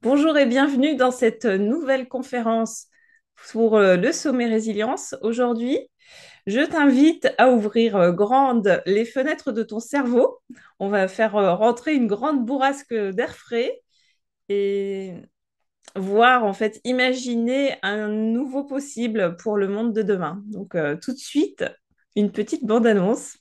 Bonjour et bienvenue dans cette nouvelle conférence pour le sommet résilience. Aujourd'hui, je t'invite à ouvrir grandes les fenêtres de ton cerveau. On va faire rentrer une grande bourrasque d'air frais et voir, en fait, imaginer un nouveau possible pour le monde de demain. Donc, tout de suite, une petite bande-annonce.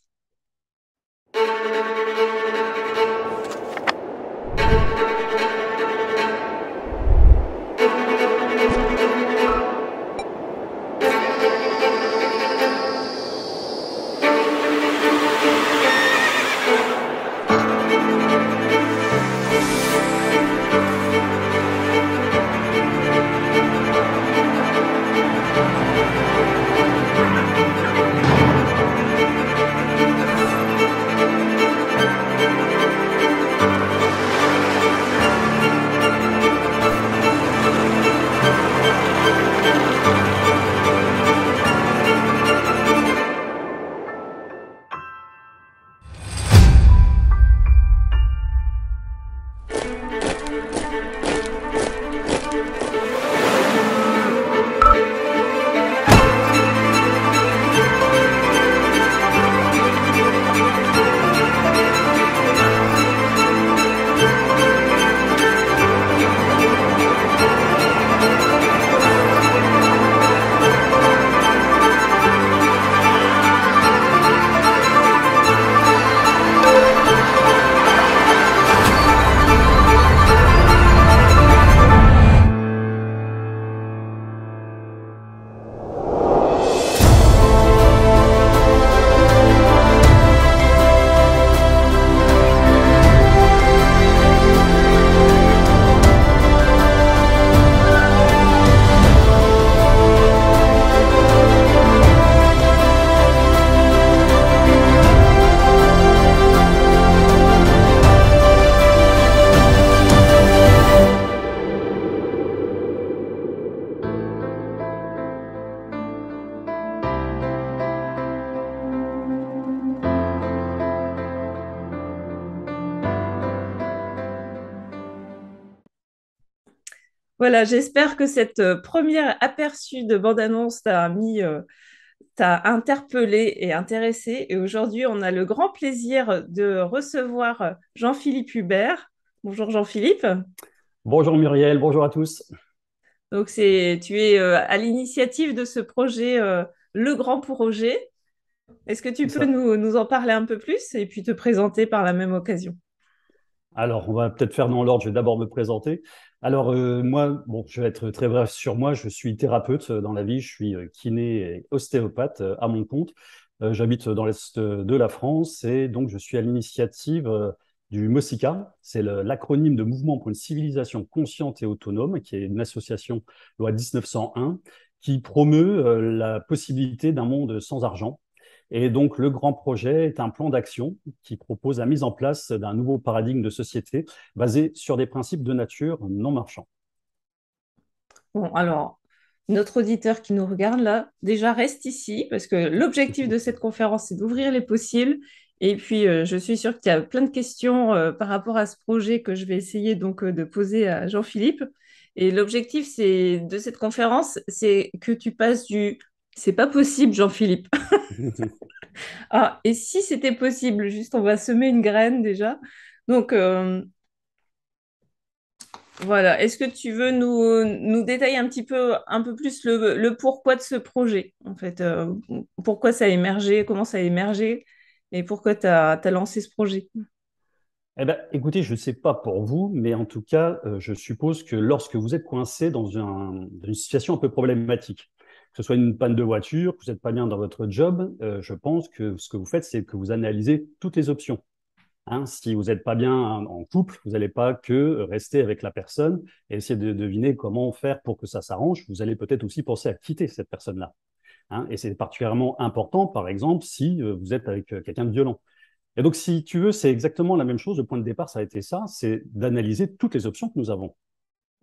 Voilà, j'espère que cette première aperçu de bande-annonce t'a interpellé et intéressé. Et aujourd'hui, on a le grand plaisir de recevoir Jean-Philippe Hubert. Bonjour Jean-Philippe. Bonjour Muriel, bonjour à tous. Donc, tu es à l'initiative de ce projet, Le Grand Projet. Est-ce que tu C'est peux ça. nous en parler un peu plus et puis te présenter par la même occasion? Alors, on va peut-être faire dans l'ordre, je vais d'abord me présenter. Alors, moi, bon, je vais être très bref sur moi. Je suis thérapeute dans la vie, je suis kiné et ostéopathe à mon compte. J'habite dans l'Est de la France et donc je suis à l'initiative du MOSICA. C'est l'acronyme de Mouvement pour une civilisation consciente et autonome, qui est une association loi 1901 qui promeut la possibilité d'un monde sans argent. Et donc, le grand projet est un plan d'action qui propose la mise en place d'un nouveau paradigme de société basé sur des principes de nature non marchands. Bon, alors, notre auditeur qui nous regarde là, déjà reste ici parce que l'objectif de cette conférence, c'est d'ouvrir les possibles. Et puis, je suis sûre qu'il y a plein de questions par rapport à ce projet que je vais essayer donc de poser à Jean-Philippe. Et l'objectif de cette conférence, c'est que tu passes du c'est pas possible, Jean-Philippe. Ah, et si c'était possible, juste on va semer une graine déjà. Donc, voilà, est-ce que tu veux nous détailler un peu plus le pourquoi de ce projet, en fait, pourquoi ça a émergé, comment ça a émergé et pourquoi tu as lancé ce projet? Eh ben, écoutez, je ne sais pas pour vous, mais en tout cas, je suppose que lorsque vous êtes coincé dans une situation un peu problématique, que ce soit une panne de voiture, que vous n'êtes pas bien dans votre job, je pense que ce que vous faites, c'est que vous analysez toutes les options. Hein, si vous n'êtes pas bien en couple, vous n'allez pas que rester avec la personne et essayer de deviner comment faire pour que ça s'arrange. Vous allez peut-être aussi penser à quitter cette personne-là. Hein, et c'est particulièrement important, par exemple, si vous êtes avec quelqu'un de violent. Et donc, si tu veux, c'est exactement la même chose. Le point de départ, ça a été ça, c'est d'analyser toutes les options que nous avons.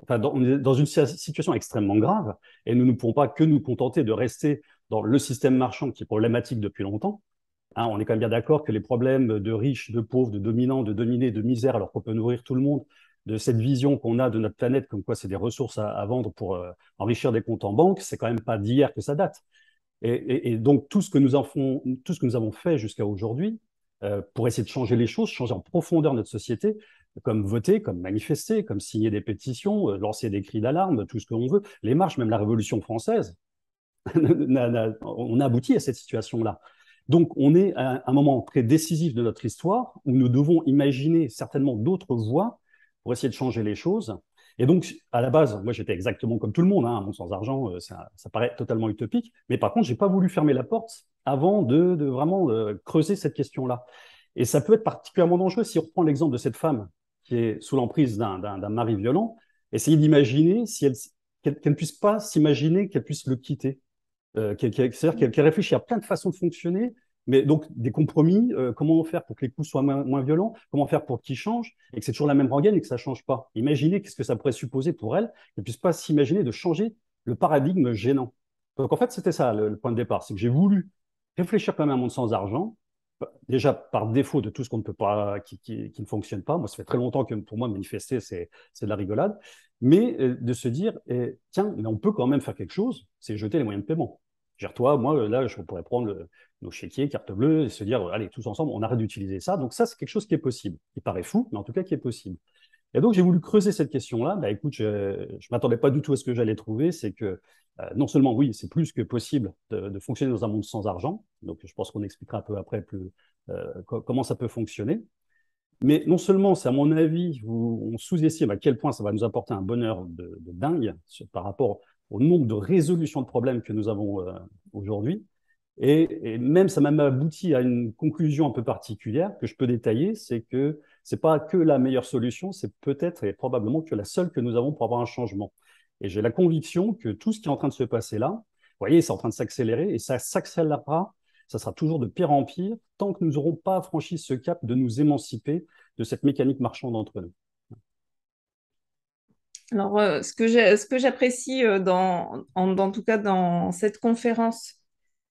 Enfin, on est dans une situation extrêmement grave et nous ne pouvons pas que nous contenter de rester dans le système marchand qui est problématique depuis longtemps. Hein, on est quand même bien d'accord que les problèmes de riches, de pauvres, de dominants, de dominés, de misère, alors qu'on peut nourrir tout le monde, de cette vision qu'on a de notre planète, comme quoi c'est des ressources à vendre pour enrichir des comptes en banque, c'est quand même pas d'hier que ça date. Et donc, tout ce que nous avons fait jusqu'à aujourd'hui, pour essayer de changer les choses, changer en profondeur notre société, comme voter, comme manifester, comme signer des pétitions, lancer des cris d'alarme, tout ce que l'on veut, les marches, même la Révolution française, on a abouti à cette situation-là. Donc, on est à un moment très décisif de notre histoire où nous devons imaginer certainement d'autres voies pour essayer de changer les choses. Et donc, à la base, moi, j'étais exactement comme tout le monde, hein, un monde sans argent, ça paraît totalement utopique. Mais par contre, j'ai pas voulu fermer la porte avant de vraiment creuser cette question-là. Et ça peut être particulièrement dangereux si on reprend l'exemple de cette femme qui est sous l'emprise d'un mari violent. Essayez d'imaginer si qu'elle ne puisse pas s'imaginer qu'elle puisse le quitter. C'est-à-dire qu'elle réfléchit à plein de façons de fonctionner, mais donc des compromis, comment faire pour que les coups soient moins violents, comment faire pour qu'ils changent, et que c'est toujours la même rengaine et que ça ne change pas. Imaginez qu'est-ce que ça pourrait supposer pour elle, qu'elle ne puisse pas s'imaginer de changer le paradigme gênant. Donc en fait, c'était ça le point de départ, c'est que j'ai voulu réfléchir quand même à un monde sans argent, déjà par défaut de tout ce qu'on ne peut pas, qui ne fonctionne pas. Moi, ça fait très longtemps que pour moi, manifester, c'est de la rigolade, mais de se dire, tiens, mais on peut quand même faire quelque chose, c'est jeter les moyens de paiement. Toi, moi, là, je pourrais prendre nos chéquiers, carte bleue, et se dire, allez, tous ensemble, on arrête d'utiliser ça. Donc ça, c'est quelque chose qui est possible, qui paraît fou, mais en tout cas qui est possible. Et donc, j'ai voulu creuser cette question-là. Bah, écoute, je ne m'attendais pas du tout à ce que j'allais trouver. C'est que non seulement, oui, c'est plus que possible de fonctionner dans un monde sans argent. Donc, je pense qu'on expliquera un peu après comment ça peut fonctionner. Mais non seulement, c'est à mon avis, on sous-estime à quel point ça va nous apporter un bonheur de dingue par rapport au nombre de résolutions de problèmes que nous avons aujourd'hui. Et même, ça m'a même abouti à une conclusion un peu particulière que je peux détailler, c'est que c'est pas que la meilleure solution, c'est peut-être et probablement que la seule que nous avons pour avoir un changement. Et j'ai la conviction que tout ce qui est en train de se passer là, vous voyez, c'est en train de s'accélérer et ça s'accélérera, ça sera toujours de pire en pire tant que nous n'aurons pas franchi ce cap de nous émanciper de cette mécanique marchande entre nous. Alors, ce que j'apprécie en tout cas dans cette conférence,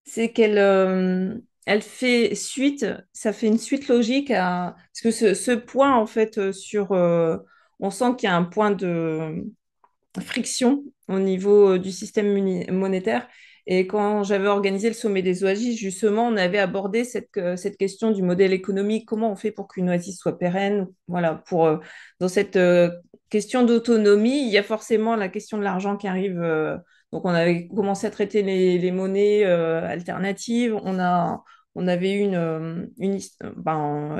c'est qu'elle elle fait suite, ça fait une suite logique à... Parce que ce point, en fait, on sent qu'il y a un point de friction au niveau du système monétaire. Et quand j'avais organisé le sommet des oasis, justement, on avait abordé cette question du modèle économique, comment on fait pour qu'une oasis soit pérenne. Voilà, dans cette question d'autonomie, il y a forcément la question de l'argent qui arrive. Donc, on avait commencé à traiter les monnaies alternatives. On avait eu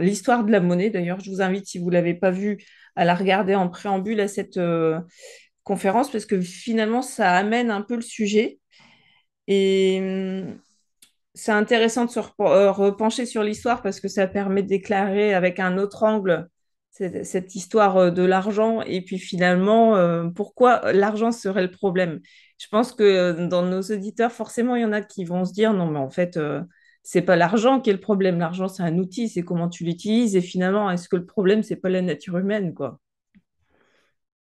l'histoire de la monnaie. D'ailleurs, je vous invite, si vous ne l'avez pas vue, à la regarder en préambule à cette conférence parce que finalement, ça amène un peu le sujet. Et c'est intéressant de repencher sur l'histoire parce que ça permet d'éclairer avec un autre angle cette histoire de l'argent et puis finalement, pourquoi l'argent serait le problème. Je pense que dans nos auditeurs, forcément, il y en a qui vont se dire, non, mais en fait, c'est pas l'argent qui est le problème. L'argent, c'est un outil, c'est comment tu l'utilises. Et finalement, est-ce que le problème, c'est pas la nature humaine, quoi?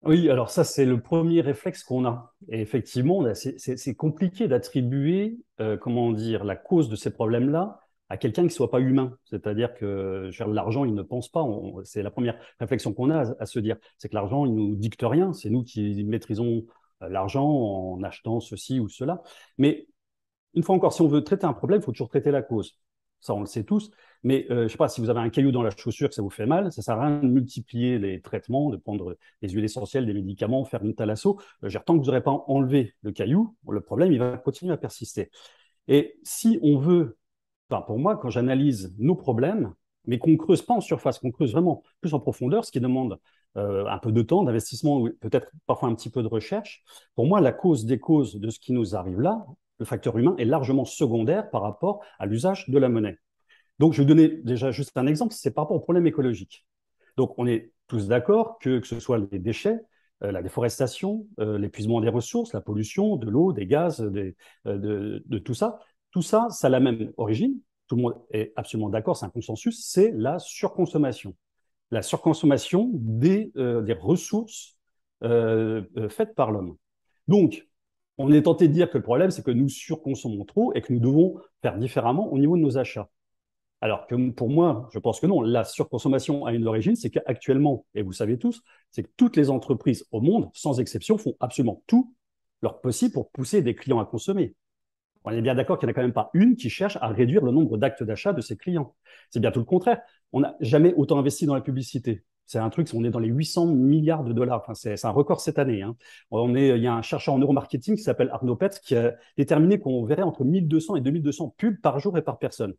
Oui, alors ça, c'est le premier réflexe qu'on a. Et effectivement, c'est compliqué d'attribuer, comment dire, la cause de ces problèmes-là à quelqu'un qui ne soit pas humain. C'est-à-dire que l'argent, il ne pense pas. C'est la première réflexion qu'on a à se dire. C'est que l'argent, il nous dicte rien. C'est nous qui maîtrisons l'argent en achetant ceci ou cela. Mais une fois encore, si on veut traiter un problème, il faut toujours traiter la cause. Ça, on le sait tous. Mais je ne sais pas, si vous avez un caillou dans la chaussure que ça vous fait mal, ça ne sert à rien de multiplier les traitements, de prendre des huiles essentielles, des médicaments, faire une thalasso. Tant que vous n'aurez pas enlevé le caillou, le problème, il va continuer à persister. Et si on veut, enfin, pour moi, quand j'analyse nos problèmes, mais qu'on ne creuse pas en surface, qu'on creuse vraiment plus en profondeur, ce qui demande un peu de temps, d'investissement, peut-être parfois un petit peu de recherche, pour moi, la cause des causes de ce qui nous arrive là, le facteur humain est largement secondaire par rapport à l'usage de la monnaie. Donc, je vais donner déjà juste un exemple, c'est par rapport au problème écologique. Donc, on est tous d'accord que ce soit les déchets, la déforestation, l'épuisement des ressources, la pollution, de l'eau, des gaz, de tout ça, ça a la même origine. Tout le monde est absolument d'accord, c'est un consensus, c'est la surconsommation. La surconsommation des ressources faites par l'homme. Donc, on est tenté de dire que le problème, c'est que nous surconsommons trop et que nous devons faire différemment au niveau de nos achats. Alors que pour moi, je pense que non. La surconsommation a une origine, c'est qu'actuellement, et vous le savez tous, c'est que toutes les entreprises au monde, sans exception, font absolument tout leur possible pour pousser des clients à consommer. On est bien d'accord qu'il n'y en a quand même pas une qui cherche à réduire le nombre d'actes d'achat de ses clients. C'est bien tout le contraire. On n'a jamais autant investi dans la publicité. C'est un truc, on est dans les 800 milliards de dollars. Enfin, c'est un record cette année, hein. Il y a un chercheur en neuromarketing qui s'appelle Arnaud Petz qui a déterminé qu'on verrait entre 1200 et 2200 pubs par jour et par personne.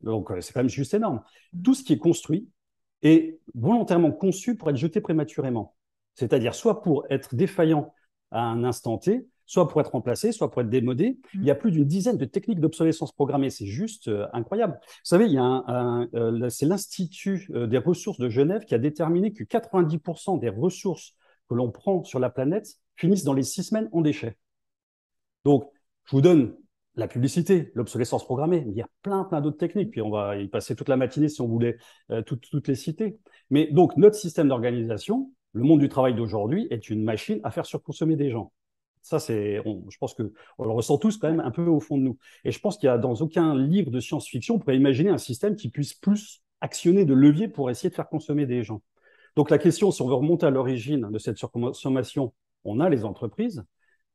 Donc, c'est quand même juste énorme. Tout ce qui est construit est volontairement conçu pour être jeté prématurément. C'est-à-dire soit pour être défaillant à un instant T, soit pour être remplacé, soit pour être démodé. Il y a plus d'une dizaine de techniques d'obsolescence programmée. C'est juste incroyable. Vous savez, c'est l'Institut des ressources de Genève qui a déterminé que 90% des ressources que l'on prend sur la planète finissent dans les 6 semaines en déchets. Donc, je vous donne la publicité, l'obsolescence programmée, mais il y a plein d'autres techniques, puis on va y passer toute la matinée si on voulait toutes les citer. Mais donc, notre système d'organisation, le monde du travail d'aujourd'hui, est une machine à faire surconsommer des gens. Ça, je pense qu'on le ressent tous quand même un peu au fond de nous. Et je pense qu'il y a dans aucun livre de science-fiction, on pourrait imaginer un système qui puisse plus actionner de leviers pour essayer de faire consommer des gens. Donc la question, si on veut remonter à l'origine de cette surconsommation, on a les entreprises,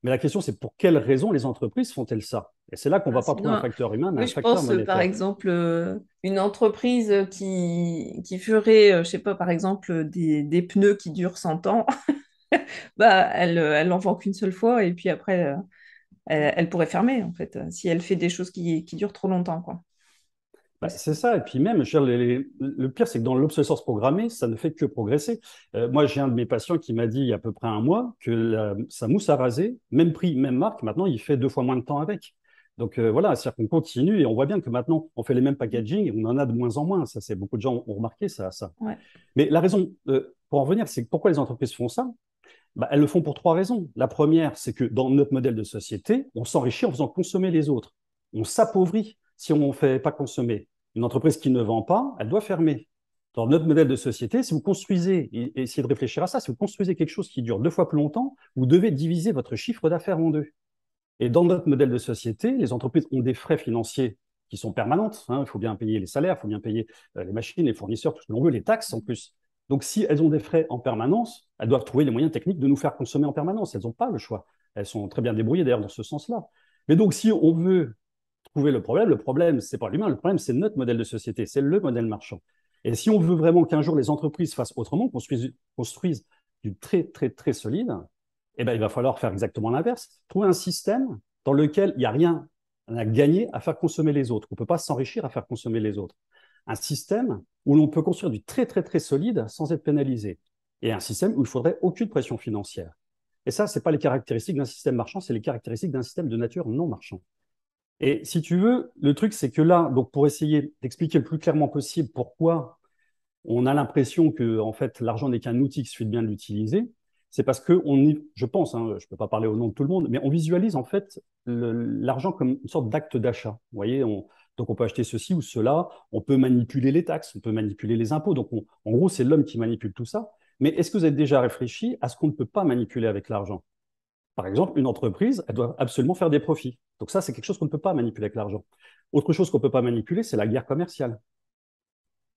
mais la question, c'est pour quelles raisons les entreprises font-elles ça? Et c'est là qu'on ne va pas trouver un Sinon, facteur humain, mais oui, un je facteur pense par monétaire. exemple une entreprise qui ferait, je sais pas, par exemple des pneus qui durent 100 ans, bah elle en vend qu'une seule fois et puis après elle pourrait fermer en fait si elle fait des choses qui durent trop longtemps quoi. Bah, c'est ça. Et puis même, je veux dire, le pire, c'est que dans l'obsolescence programmée, ça ne fait que progresser. Moi, j'ai un de mes patients qui m'a dit il y a à peu près un mois que sa mousse à raser, même prix, même marque, maintenant, il fait 2 fois moins de temps avec. Donc voilà, c'est-à-dire qu'on continue et on voit bien que maintenant, on fait les mêmes packaging et on en a de moins en moins. Ça, c'est beaucoup de gens ont remarqué ça. Ouais. Mais la raison, pour en revenir, c'est que pourquoi les entreprises font ça? Bah, elles le font pour 3 raisons. La première, c'est que dans notre modèle de société, on s'enrichit en faisant consommer les autres. On s'appauvrit si on ne fait pas consommer. Une entreprise qui ne vend pas, elle doit fermer. Dans notre modèle de société, si vous construisez, et essayez de réfléchir à ça, si vous construisez quelque chose qui dure 2 fois plus longtemps, vous devez diviser votre chiffre d'affaires en deux. Et dans notre modèle de société, les entreprises ont des frais financiers qui sont permanentes, hein. Il faut bien payer les salaires, il faut bien payer les machines, les fournisseurs, tout ce que l'on veut, les taxes en plus. Donc, si elles ont des frais en permanence, elles doivent trouver les moyens techniques de nous faire consommer en permanence. Elles n'ont pas le choix. Elles sont très bien débrouillées d'ailleurs dans ce sens-là. Mais donc, si on veut trouver le problème, c'est pas l'humain, le problème, c'est notre modèle de société, c'est le modèle marchand. Et si on veut vraiment qu'un jour les entreprises fassent autrement, construisent du très solide, eh ben, il va falloir faire exactement l'inverse. Trouver un système dans lequel il n'y a rien à gagner à faire consommer les autres. On ne peut pas s'enrichir à faire consommer les autres. Un système où l'on peut construire du très solide sans être pénalisé. Et un système où il ne faudrait aucune pression financière. Et ça, ce n'est pas les caractéristiques d'un système marchand, c'est les caractéristiques d'un système de nature non marchand. Et si tu veux, le truc, c'est que là, donc pour essayer d'expliquer le plus clairement possible pourquoi on a l'impression que en fait, l'argent n'est qu'un outil, qu'il suffit de bien l'utiliser, c'est parce que je pense, hein, je ne peux pas parler au nom de tout le monde, mais on visualise en fait l'argent comme une sorte d'acte d'achat. Vous voyez, donc on peut acheter ceci ou cela, on peut manipuler les taxes, on peut manipuler les impôts. Donc en gros, c'est l'homme qui manipule tout ça. Mais est-ce que vous avez déjà réfléchi à ce qu'on ne peut pas manipuler avec l'argent? Par exemple, une entreprise, elle doit absolument faire des profits. Donc ça, c'est quelque chose qu'on ne peut pas manipuler avec l'argent. Autre chose qu'on ne peut pas manipuler, c'est la guerre commerciale.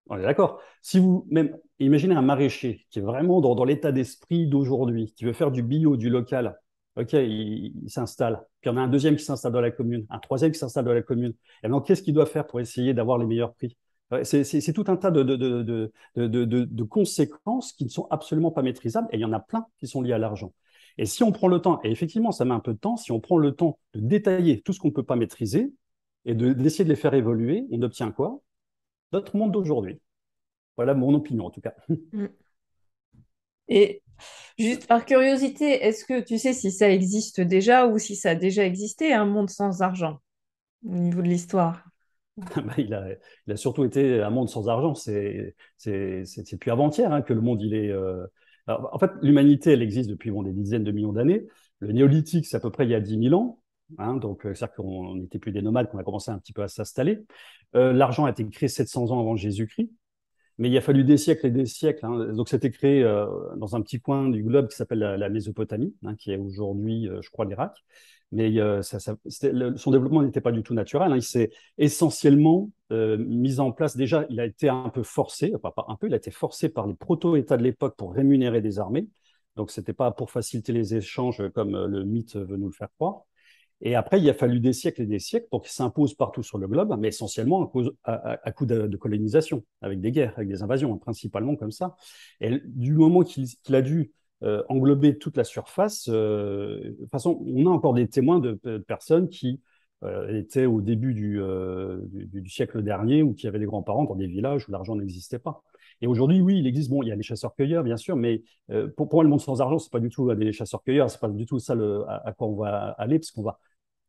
On est d'accord. Si vous même imaginez un maraîcher qui est vraiment dans l'état d'esprit d'aujourd'hui, qui veut faire du bio, du local, ok, il s'installe. Puis il y en a un deuxième qui s'installe dans la commune, un troisième qui s'installe dans la commune. Et maintenant, qu'est-ce qu'il doit faire pour essayer d'avoir les meilleurs prix? C'est tout un tas de conséquences qui ne sont absolument pas maîtrisables, et il y en a plein qui sont liées à l'argent. Et si on prend le temps, et effectivement, ça met un peu de temps, si on prend le temps de détailler tout ce qu'on ne peut pas maîtriser et d'essayer de les faire évoluer, on obtient quoi? Notre monde d'aujourd'hui. Voilà mon opinion en tout cas. Mm. Et juste par curiosité, est-ce que tu sais si ça existe déjà ou si ça a déjà existé un monde sans argent au niveau de l'histoire? Bah, il a surtout été un monde sans argent. C'est depuis avant-hier, hein, que le monde il est. Alors, en fait, l'humanité, elle existe depuis des dizaines de millions d'années. Le néolithique, c'est à peu près il y a 10 000 ans. Hein, donc, c'est-à-dire qu'on n'était plus des nomades, qu'on a commencé un petit peu à s'installer. L'argent a été créé 700 ans avant Jésus-Christ. Mais il a fallu des siècles et des siècles, hein. Donc, c'était créé dans un petit coin du globe qui s'appelle la Mésopotamie, hein, qui est aujourd'hui, je crois, l'Irak. Mais son développement n'était pas du tout naturel, hein. Il s'est essentiellement mis en place, déjà, il a été un peu forcé, enfin pas un peu, il a été forcé par les proto-États de l'époque pour rémunérer des armées. Donc, ce n'était pas pour faciliter les échanges comme le mythe veut nous le faire croire. Et après, il a fallu des siècles et des siècles pour qu'il s'impose partout sur le globe, mais essentiellement à coup de colonisation, avec des guerres, avec des invasions, principalement comme ça. Et du moment qu'il a dû englober toute la surface, de toute façon, on a encore des témoins de personnes qui étaient au début du siècle dernier ou qui avaient des grands-parents dans des villages où l'argent n'existait pas. Et aujourd'hui, oui, il existe, bon, il y a les chasseurs-cueilleurs, bien sûr, mais pour moi, le monde sans argent, c'est pas du tout des chasseurs-cueilleurs, c'est pas du tout ça à quoi on va aller, parce qu'on va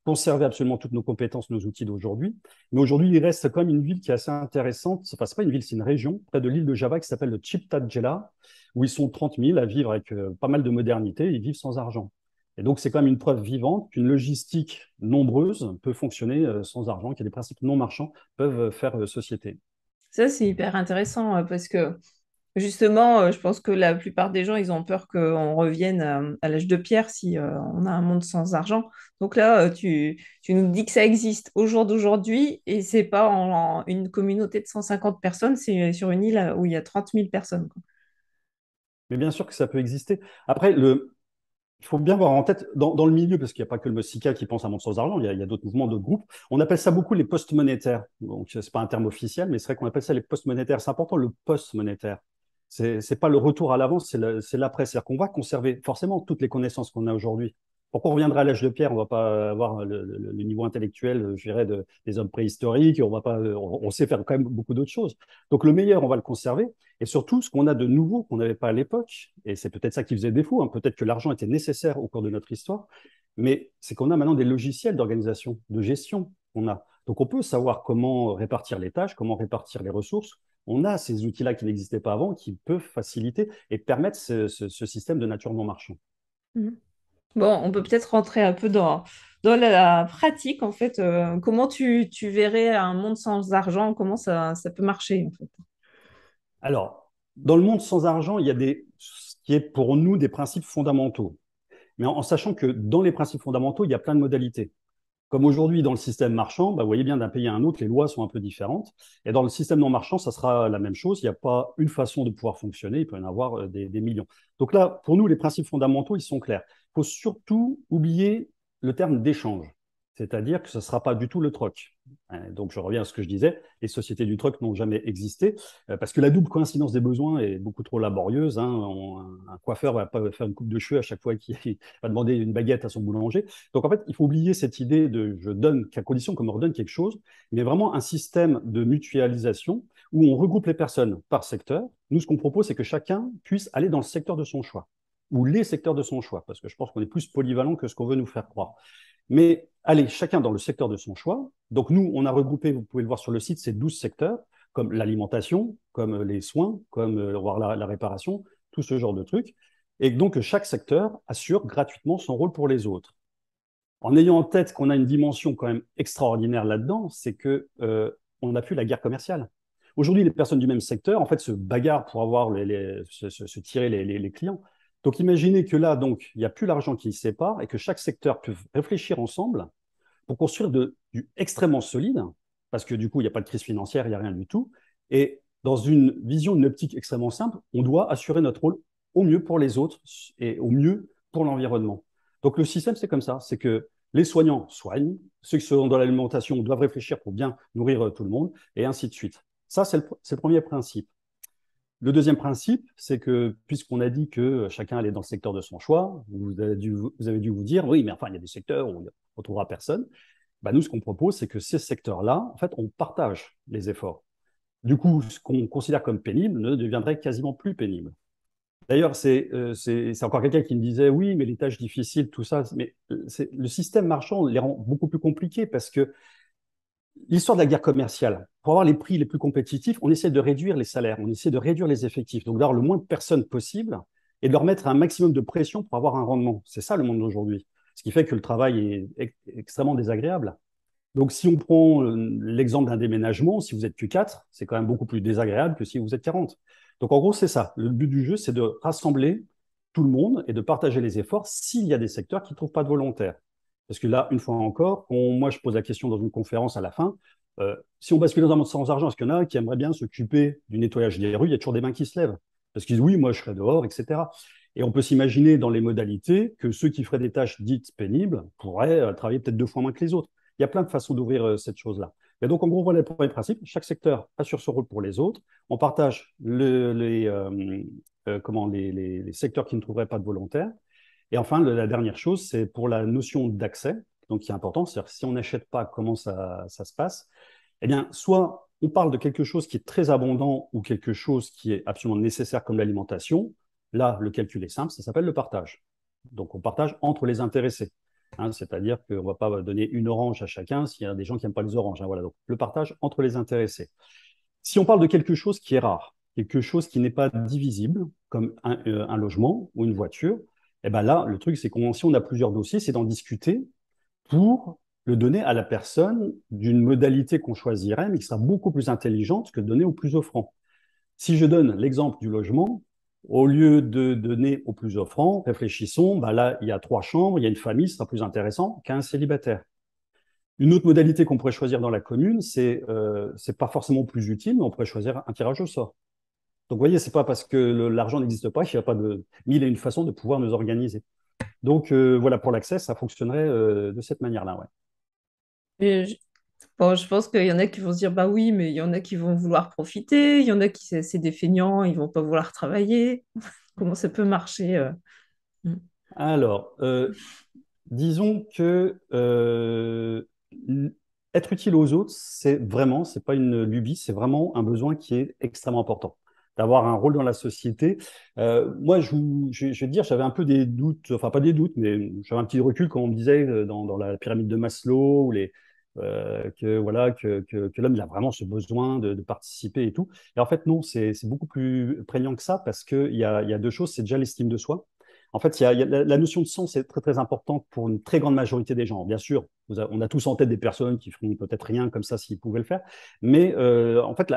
conserver absolument toutes nos compétences, nos outils d'aujourd'hui. Mais aujourd'hui, il reste quand même une ville qui est assez intéressante. Enfin, c'est pas une ville, c'est une région près de l'île de Java qui s'appelle le Chiptadjela, où ils sont 30 000 à vivre avec pas mal de modernité. Ils vivent sans argent. Et donc, c'est quand même une preuve vivante qu'une logistique nombreuse peut fonctionner sans argent, que des principes non marchands peuvent faire société. Ça, c'est hyper intéressant parce que justement, je pense que la plupart des gens, ils ont peur qu'on revienne à l'âge de pierre si on a un monde sans argent. Donc là, tu nous dis que ça existe au jour d'aujourd'hui et c'est pas en une communauté de 150 personnes, c'est sur une île où il y a 30 000 personnes, quoi. Mais bien sûr que ça peut exister. Après, il faut bien voir en tête, dans le milieu, parce qu'il n'y a pas que le Mossica qui pense à un monde sans argent, il y a d'autres mouvements, d'autres groupes. On appelle ça beaucoup les post-monétaires. Donc, ce n'est pas un terme officiel, mais c'est vrai qu'on appelle ça les post-monétaires. C'est important, le post-monétaire. C'est pas le retour à l'avance, c'est l'après. C'est-à-dire qu'on va conserver forcément toutes les connaissances qu'on a aujourd'hui. Pourquoi on reviendra à l'âge de pierre? On ne va pas avoir le niveau intellectuel, je dirais, des hommes préhistoriques. On va pas, on sait faire quand même beaucoup d'autres choses. Donc le meilleur, on va le conserver. Et surtout, ce qu'on a de nouveau qu'on n'avait pas à l'époque, et c'est peut-être ça qui faisait défaut, hein, peut-être que l'argent était nécessaire au cours de notre histoire, mais c'est qu'on a maintenant des logiciels d'organisation, de gestion qu'on a. Donc on peut savoir comment répartir les tâches, comment répartir les ressources. On a ces outils-là qui n'existaient pas avant, qui peuvent faciliter et permettre ce système de nature non marchand. Mhm. Bon, on peut peut-être rentrer un peu dans la pratique, en fait. Comment tu verrais un monde sans argent? Comment ça peut marcher, en fait? Alors, dans le monde sans argent, il y a ce qui est pour nous des principes fondamentaux. Mais en sachant que dans les principes fondamentaux, il y a plein de modalités. Comme aujourd'hui, dans le système marchand, bah, vous voyez bien d'un pays à un autre, les lois sont un peu différentes. Et dans le système non marchand, ça sera la même chose. Il n'y a pas une façon de pouvoir fonctionner. Il peut y en avoir des millions. Donc là, pour nous, les principes fondamentaux, ils sont clairs. Il faut surtout oublier le terme d'échange. C'est-à-dire que ce ne sera pas du tout le troc. Donc, je reviens à ce que je disais, les sociétés du troc n'ont jamais existé, parce que la double coïncidence des besoins est beaucoup trop laborieuse, hein. Un coiffeur ne va pas faire une coupe de cheveux à chaque fois qu'il va demander une baguette à son boulanger. Donc, en fait, il faut oublier cette idée de je donne qu'à condition qu'on me redonne quelque chose, mais vraiment un système de mutualisation où on regroupe les personnes par secteur. Nous, ce qu'on propose, c'est que chacun puisse aller dans le secteur de son choix, ou les secteurs de son choix, parce que je pense qu'on est plus polyvalent que ce qu'on veut nous faire croire. Mais allez, chacun dans le secteur de son choix. Donc nous, on a regroupé, vous pouvez le voir sur le site, ces 12 secteurs, comme l'alimentation, comme les soins, comme voir la réparation, tout ce genre de trucs. Et donc chaque secteur assure gratuitement son rôle pour les autres. En ayant en tête qu'on a une dimension quand même extraordinaire là-dedans, c'est que on n'a plus la guerre commerciale. Aujourd'hui, les personnes du même secteur, en fait, se bagarrent pour avoir se tirer les clients. Donc, imaginez que là, donc, il n'y a plus l'argent qui se sépare et que chaque secteur peut réfléchir ensemble pour construire du extrêmement solide, parce que du coup, il n'y a pas de crise financière, il n'y a rien du tout. Et dans une vision, une optique extrêmement simple, on doit assurer notre rôle au mieux pour les autres et au mieux pour l'environnement. Donc le système, c'est comme ça, c'est que les soignants soignent, ceux qui sont dans l'alimentation doivent réfléchir pour bien nourrir tout le monde, et ainsi de suite. Ça, c'est le premier principe. Le deuxième principe, c'est que puisqu'on a dit que chacun allait dans le secteur de son choix, vous avez dû vous dire, oui, mais enfin, il y a des secteurs où on ne retrouvera personne. Bah, nous, ce qu'on propose, c'est que ces secteurs-là, en fait, on partage les efforts. Du coup, ce qu'on considère comme pénible ne deviendrait quasiment plus pénible. D'ailleurs, c'est encore quelqu'un qui me disait, oui, mais les tâches difficiles, tout ça, mais le système marchand les rend beaucoup plus compliqués parce que l'histoire de la guerre commerciale, pour avoir les prix les plus compétitifs, on essaie de réduire les salaires, on essaie de réduire les effectifs, donc d'avoir le moins de personnes possible et de leur mettre un maximum de pression pour avoir un rendement. C'est ça le monde d'aujourd'hui. Ce qui fait que le travail est extrêmement désagréable. Donc, si on prend l'exemple d'un déménagement, si vous êtes que 4, c'est quand même beaucoup plus désagréable que si vous êtes 40. Donc, en gros, c'est ça. Le but du jeu, c'est de rassembler tout le monde et de partager les efforts s'il y a des secteurs qui ne trouvent pas de volontaires. Parce que là, une fois encore, quand moi je pose la question dans une conférence à la fin, Si on bascule dans un monde sans argent, est-ce qu'il y en a qui aimeraient bien s'occuper du nettoyage des rues? Il y a toujours des mains qui se lèvent. Parce qu'ils disent oui, moi je serai dehors, etc. Et on peut s'imaginer dans les modalités que ceux qui feraient des tâches dites pénibles pourraient travailler peut-être 2 fois moins que les autres. Il y a plein de façons d'ouvrir cette chose-là. Et donc, en gros, voilà le premier principe. Chaque secteur assure son rôle pour les autres. On partage les secteurs qui ne trouveraient pas de volontaires. Et enfin, la dernière chose, c'est pour la notion d'accès, donc qui est important, c'est-à-dire si on n'achète pas, comment ça se passe? Eh bien, soit on parle de quelque chose qui est très abondant ou quelque chose qui est absolument nécessaire comme l'alimentation. Là, le calcul est simple, ça s'appelle le partage. Donc, on partage entre les intéressés. Hein, c'est-à-dire qu'on ne va pas donner une orange à chacun s'il y a des gens qui n'aiment pas les oranges. Hein, voilà, donc le partage entre les intéressés. Si on parle de quelque chose qui est rare, quelque chose qui n'est pas divisible, comme un logement ou une voiture, eh ben là, le truc, c'est que si on a plusieurs dossiers, c'est d'en discuter pour le donner à la personne d'une modalité qu'on choisirait, mais qui sera beaucoup plus intelligente que de donner au plus offrant. Si je donne l'exemple du logement, au lieu de donner au plus offrant, réfléchissons, bah là, il y a 3 chambres, il y a une famille, ce sera plus intéressant qu'un célibataire. Une autre modalité qu'on pourrait choisir dans la commune, c'est pas forcément plus utile, mais on pourrait choisir un tirage au sort. Donc, vous voyez, c'est pas parce que l'argent n'existe pas qu'il n'y a pas de mille et une façons de pouvoir nous organiser. Donc, voilà, pour l'accès, ça fonctionnerait de cette manière-là, ouais. Et bon, je pense qu'il y en a qui vont se dire, bah oui, mais il y en a qui vont vouloir profiter, il y en a qui, c'est des feignants, ils vont pas vouloir travailler. Comment ça peut marcher mm. Alors, disons que être utile aux autres, c'est pas une lubie, c'est vraiment un besoin qui est extrêmement important. D'avoir un rôle dans la société. Moi, je vais te dire, j'avais un peu des doutes, enfin pas des doutes, mais j'avais un petit recul quand on me disait dans la pyramide de Maslow ou que voilà que l'homme il a vraiment ce besoin de participer et tout. Et en fait, non, c'est beaucoup plus prégnant que ça parce qu'il y a 2 choses. C'est déjà l'estime de soi. En fait, il y a la notion de sens est très, très importante pour une très grande majorité des gens. Bien sûr, on a tous en tête des personnes qui feront peut-être rien comme ça s'ils pouvaient le faire. Mais en fait,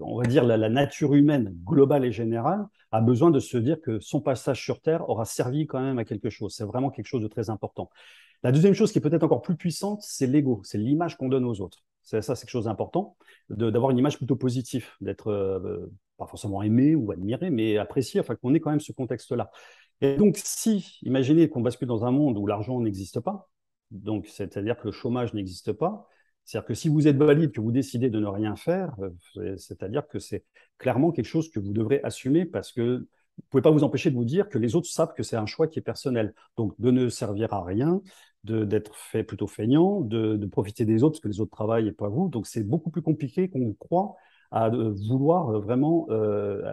on va dire la nature humaine globale et générale a besoin de se dire que son passage sur Terre aura servi quand même à quelque chose. C'est vraiment quelque chose de très important. La deuxième chose qui est peut-être encore plus puissante, c'est l'ego, c'est l'image qu'on donne aux autres. Ça, c'est quelque chose d'important, d'avoir une image plutôt positive, d'être pas forcément aimé ou admiré, mais apprécié, enfin qu'on ait quand même ce contexte-là. Et donc, si, imaginez qu'on bascule dans un monde où l'argent n'existe pas, donc c'est-à-dire que le chômage n'existe pas, c'est-à-dire que si vous êtes valide, que vous décidez de ne rien faire, c'est-à-dire que c'est clairement quelque chose que vous devrez assumer parce que vous ne pouvez pas vous empêcher de vous dire que les autres savent que c'est un choix qui est personnel. Donc, de ne servir à rien, d'être fait plutôt feignant, de profiter des autres parce que les autres travaillent et pas vous. Donc, c'est beaucoup plus compliqué qu'on croit à vouloir vraiment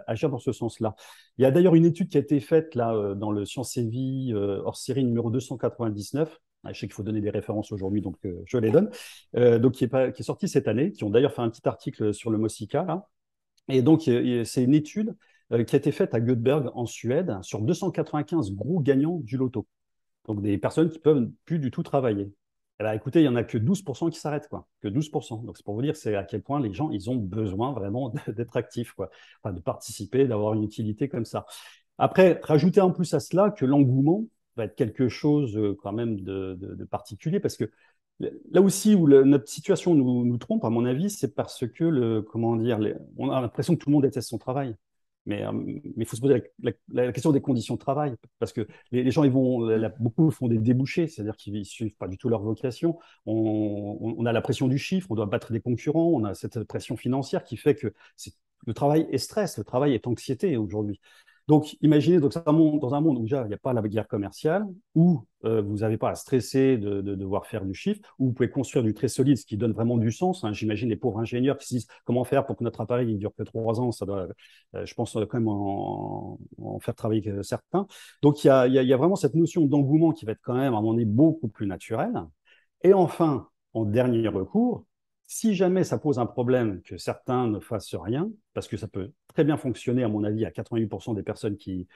agir dans ce sens-là. Il y a d'ailleurs une étude qui a été faite là dans le Sciences et Vie hors série numéro 299. Je sais qu'il faut donner des références aujourd'hui, donc je les donne. Donc qui est sortie cette année, qui ont d'ailleurs fait un petit article sur le Mosika là. Et donc c'est une étude qui a été faite à Göteborg en Suède sur 295 gros gagnants du loto. Donc des personnes qui peuvent plus du tout travailler. Eh bien, écoutez, il n'y en a que 12% qui s'arrêtent, quoi. Que 12%. Donc c'est pour vous dire c'est à quel point les gens, ils ont besoin vraiment d'être actifs, quoi. Enfin, de participer, d'avoir une utilité comme ça. Après, rajouter en plus à cela que l'engouement va être quelque chose quand même de particulier, parce que là aussi où notre situation nous trompe, à mon avis, c'est parce que comment dire, on a l'impression que tout le monde déteste son travail. Mais il faut se poser la question des conditions de travail, parce que les gens, beaucoup font des débouchés, c'est-à-dire qu'ils ne suivent pas du tout leur vocation. On a la pression du chiffre, on doit battre des concurrents, on a cette pression financière qui fait que le travail est stress, le travail est anxiété aujourd'hui. Donc, imaginez donc, dans un monde où déjà il n'y a pas la guerre commerciale, où vous n'avez pas à stresser de devoir faire du chiffre, où vous pouvez construire du très solide, ce qui donne vraiment du sens. Hein. J'imagine les pauvres ingénieurs qui se disent comment faire pour que notre appareil ne dure que 3 ans, ça doit, je pense quand même en faire travailler certains. Donc, il y a vraiment cette notion d'engouement qui va être quand même, à un moment donné, beaucoup plus naturelle. Et enfin, en dernier recours, si jamais ça pose un problème que certains ne fassent rien, parce que ça peut très bien fonctionner, à mon avis, à 88% des personnes qui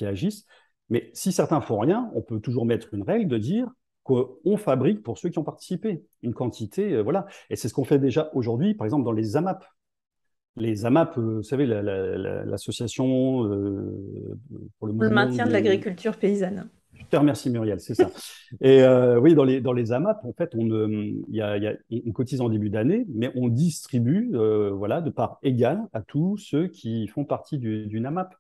agissent, mais si certains font rien, on peut toujours mettre une règle de dire qu'on fabrique pour ceux qui ont participé une quantité, voilà. Et c'est ce qu'on fait déjà aujourd'hui, par exemple, dans les AMAP. Les AMAP, vous savez, l'association pour le Pour le mouvement maintien de des, l'agriculture paysanne. Je te remercie, Muriel, c'est ça. Et oui, dans les AMAP, en fait, on cotise en début d'année, mais on distribue voilà, de part égale à tous ceux qui font partie d'une AMAP.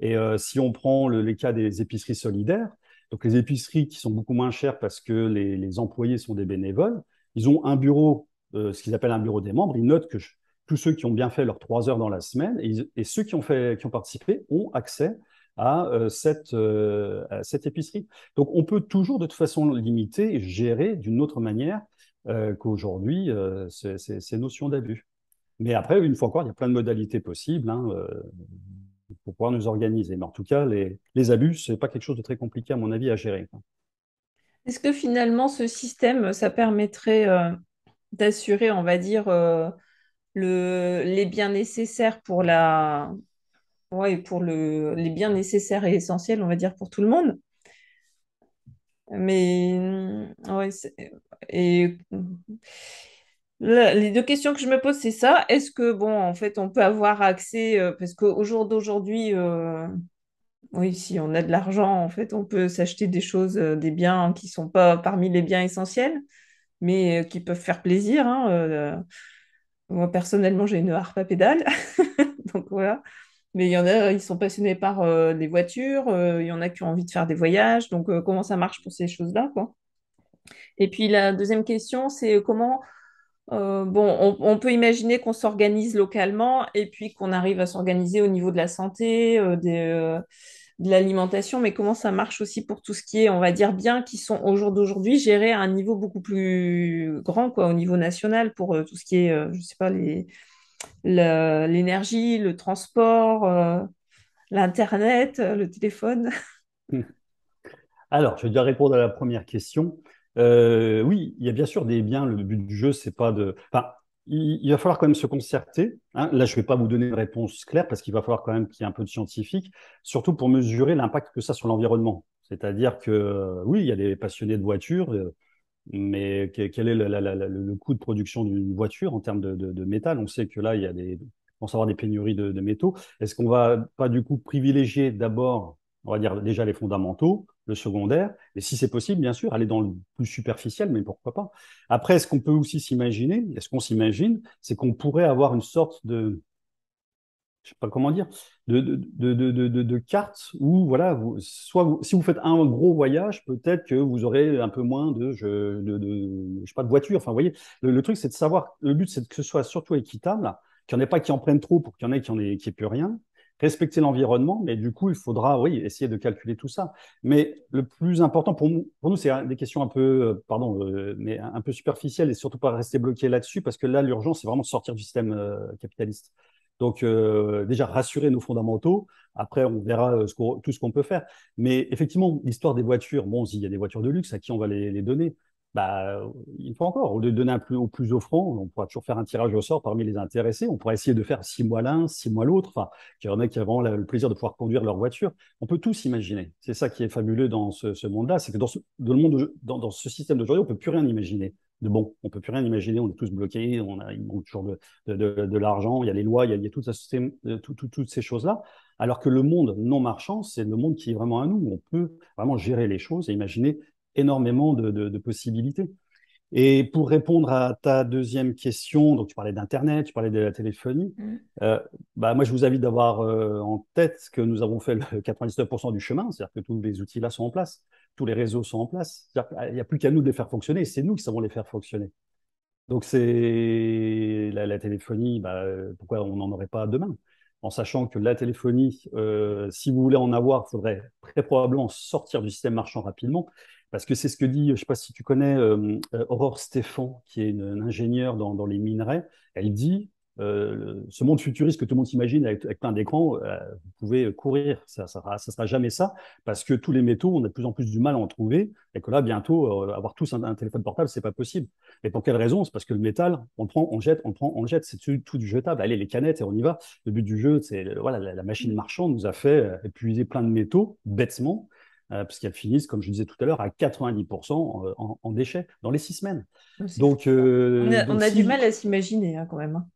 Et si on prend les cas des épiceries solidaires, donc les épiceries qui sont beaucoup moins chères parce que les employés sont des bénévoles, ils ont un bureau, ce qu'ils appellent un bureau des membres. Ils notent que tous ceux qui ont bien fait leurs 3 heures dans la semaine et ceux qui ont participé ont accès à cette épicerie. Donc, on peut toujours, de toute façon, limiter et gérer d'une autre manière qu'aujourd'hui ces notions d'abus. Mais après, une fois encore, il y a plein de modalités possibles hein, pour pouvoir nous organiser. Mais en tout cas, les abus, ce n'est pas quelque chose de très compliqué, à mon avis, à gérer. Est-ce que finalement, ce système, ça permettrait d'assurer, on va dire, les biens nécessaires pour ouais, les biens nécessaires et essentiels, on va dire, pour tout le monde? Mais ouais, et les deux questions que je me pose, c'est ça. Est-ce que, bon, en fait, on peut avoir accès, parce qu'au jour d'aujourd'hui, oui, si on a de l'argent, en fait, on peut s'acheter des choses, des biens qui sont pas parmi les biens essentiels, mais qui peuvent faire plaisir, hein. Moi, personnellement, j'ai une harpe à pédales, donc voilà. Mais il y en a, ils sont passionnés par les voitures, il y en a qui ont envie de faire des voyages, donc comment ça marche pour ces choses-là, quoi. Et puis la deuxième question, c'est comment, bon, on peut imaginer qu'on s'organise localement et puis qu'on arrive à s'organiser au niveau de la santé, de l'alimentation, mais comment ça marche aussi pour tout ce qui est, on va dire, biens qui sont au jour d'aujourd'hui gérés à un niveau beaucoup plus grand, quoi, au niveau national pour tout ce qui est, je sais pas, l'énergie, le transport, l'Internet, le téléphone. Alors, je vais déjà répondre à la première question. Oui, il y a bien sûr des biens. Le but du jeu, c'est pas de. Enfin, il va falloir quand même se concerter. Hein. Là, je ne vais pas vous donner une réponse claire parce qu'il va falloir quand même qu'il y ait un peu de scientifique, surtout pour mesurer l'impact que ça a sur l'environnement. C'est-à-dire que oui, il y a des passionnés de voitures, mais quel est le coût de production d'une voiture en termes de métal? On sait que là, on va avoir des pénuries de métaux. Est-ce qu'on va pas du coup privilégier d'abord, on va dire déjà les fondamentaux, le secondaire, et si c'est possible, bien sûr, aller dans le plus superficiel, mais pourquoi pas? Après, est-ce qu'on peut aussi s'imaginer, est-ce qu'on s'imagine, c'est qu'on pourrait avoir une sorte de, je sais pas comment dire, de cartes où, voilà, si vous faites un gros voyage, peut-être que vous aurez un peu moins je sais pas, de voiture. Enfin, vous voyez, le truc, c'est de savoir, le but, c'est que ce soit surtout équitable, qu'il n'y en ait pas qui en prennent trop pour qu'il y en ait qui aient plus rien. Respecter l'environnement, mais du coup, il faudra, oui, essayer de calculer tout ça. Mais le plus important pour nous c'est des questions un peu, pardon, mais un peu superficielles et surtout pas rester bloqué là-dessus, parce que là, l'urgence, c'est vraiment de sortir du système capitaliste. Donc, déjà, rassurer nos fondamentaux. Après, on verra tout ce qu'on peut faire. Mais effectivement, l'histoire des voitures, bon, s'il y a des voitures de luxe, à qui on va les donner? Bah, une fois encore, au lieu de donner au plus offrant, on pourra toujours faire un tirage au sort parmi les intéressés. On pourra essayer de faire 6 mois l'un, 6 mois l'autre. Enfin, qu'il y en a qui auront le plaisir de pouvoir conduire leur voiture. On peut tous imaginer. C'est ça qui est fabuleux dans ce monde-là, c'est que dans le monde, dans ce système d'aujourd'hui, on peut plus rien imaginer de bon. On peut plus rien imaginer. On est tous bloqués. Il manque toujours de l'argent. Il y a les lois. Il y a tout un système, toutes ces choses-là. Alors que le monde non marchand, c'est le monde qui est vraiment à nous. On peut vraiment gérer les choses et imaginer énormément de possibilités. Et pour répondre à ta deuxième question, donc tu parlais d'Internet, tu parlais de la téléphonie, Mm. euh, bah moi je vous invite d'avoir en tête que nous avons fait le 99% du chemin, c'est-à-dire que tous les outils là sont en place, tous les réseaux sont en place. C'est-à-dire qu'il n'y a plus qu'à nous de les faire fonctionner, c'est nous qui savons les faire fonctionner. Donc c'est la téléphonie, bah, pourquoi on n'en aurait pas demain? En sachant que la téléphonie, si vous voulez en avoir, il faudrait très probablement sortir du système marchand rapidement, parce que c'est ce que dit, je ne sais pas si tu connais Aurore Stéphan, qui est une ingénieure dans les minerais. Elle dit, ce monde futuriste que tout le monde s'imagine avec plein d'écrans, vous pouvez courir, ça sera jamais ça, parce que tous les métaux, on a de plus en plus du mal à en trouver, et que là, bientôt, avoir tous un téléphone portable, c'est pas possible. Mais pour quelle raison? C'est parce que le métal, on le prend, on le jette, on le prend, on le jette. C'est tout du jetable. Allez, les canettes et on y va. Le but du jeu, c'est voilà, la machine marchande nous a fait épuiser plein de métaux bêtement, parce qu'elles finissent, comme je disais tout à l'heure, à 90% en déchets dans les 6 semaines. C'est fou. Donc, On a du mal à s'imaginer hein, quand même, hein.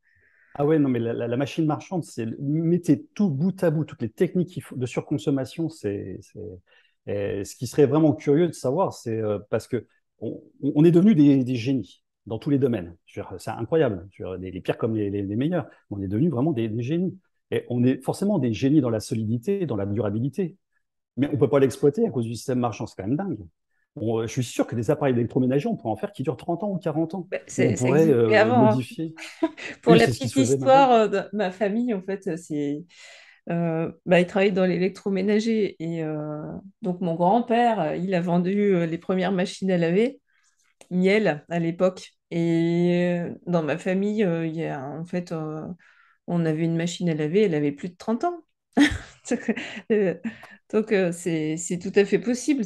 ah ouais, non, mais la machine marchande, mettez tout bout à bout, toutes les techniques de surconsommation, Et ce qui serait vraiment curieux de savoir, c'est parce que on est devenus des génies dans tous les domaines. C'est incroyable. Les pires comme les meilleurs. On est devenus vraiment des génies. Et on est forcément des génies dans la solidité, dans la durabilité. Mais on ne peut pas l'exploiter à cause du système marchand. C'est quand même dingue. Je suis sûr que des appareils électroménagers, on pourrait en faire qui durent 30 ans ou 40 ans, Bah, où on ça pourrait existait avant, hein. modifier. Pour Oui, la c'est ce qui petite se faisait maintenant. histoire de ma famille, en fait, il travaillait dans l'électroménager. Et donc, mon grand-père, il a vendu les premières machines à laver, Miel, à l'époque. Et dans ma famille, en fait, on avait une machine à laver, elle avait plus de 30 ans. Donc, c'est tout à fait possible.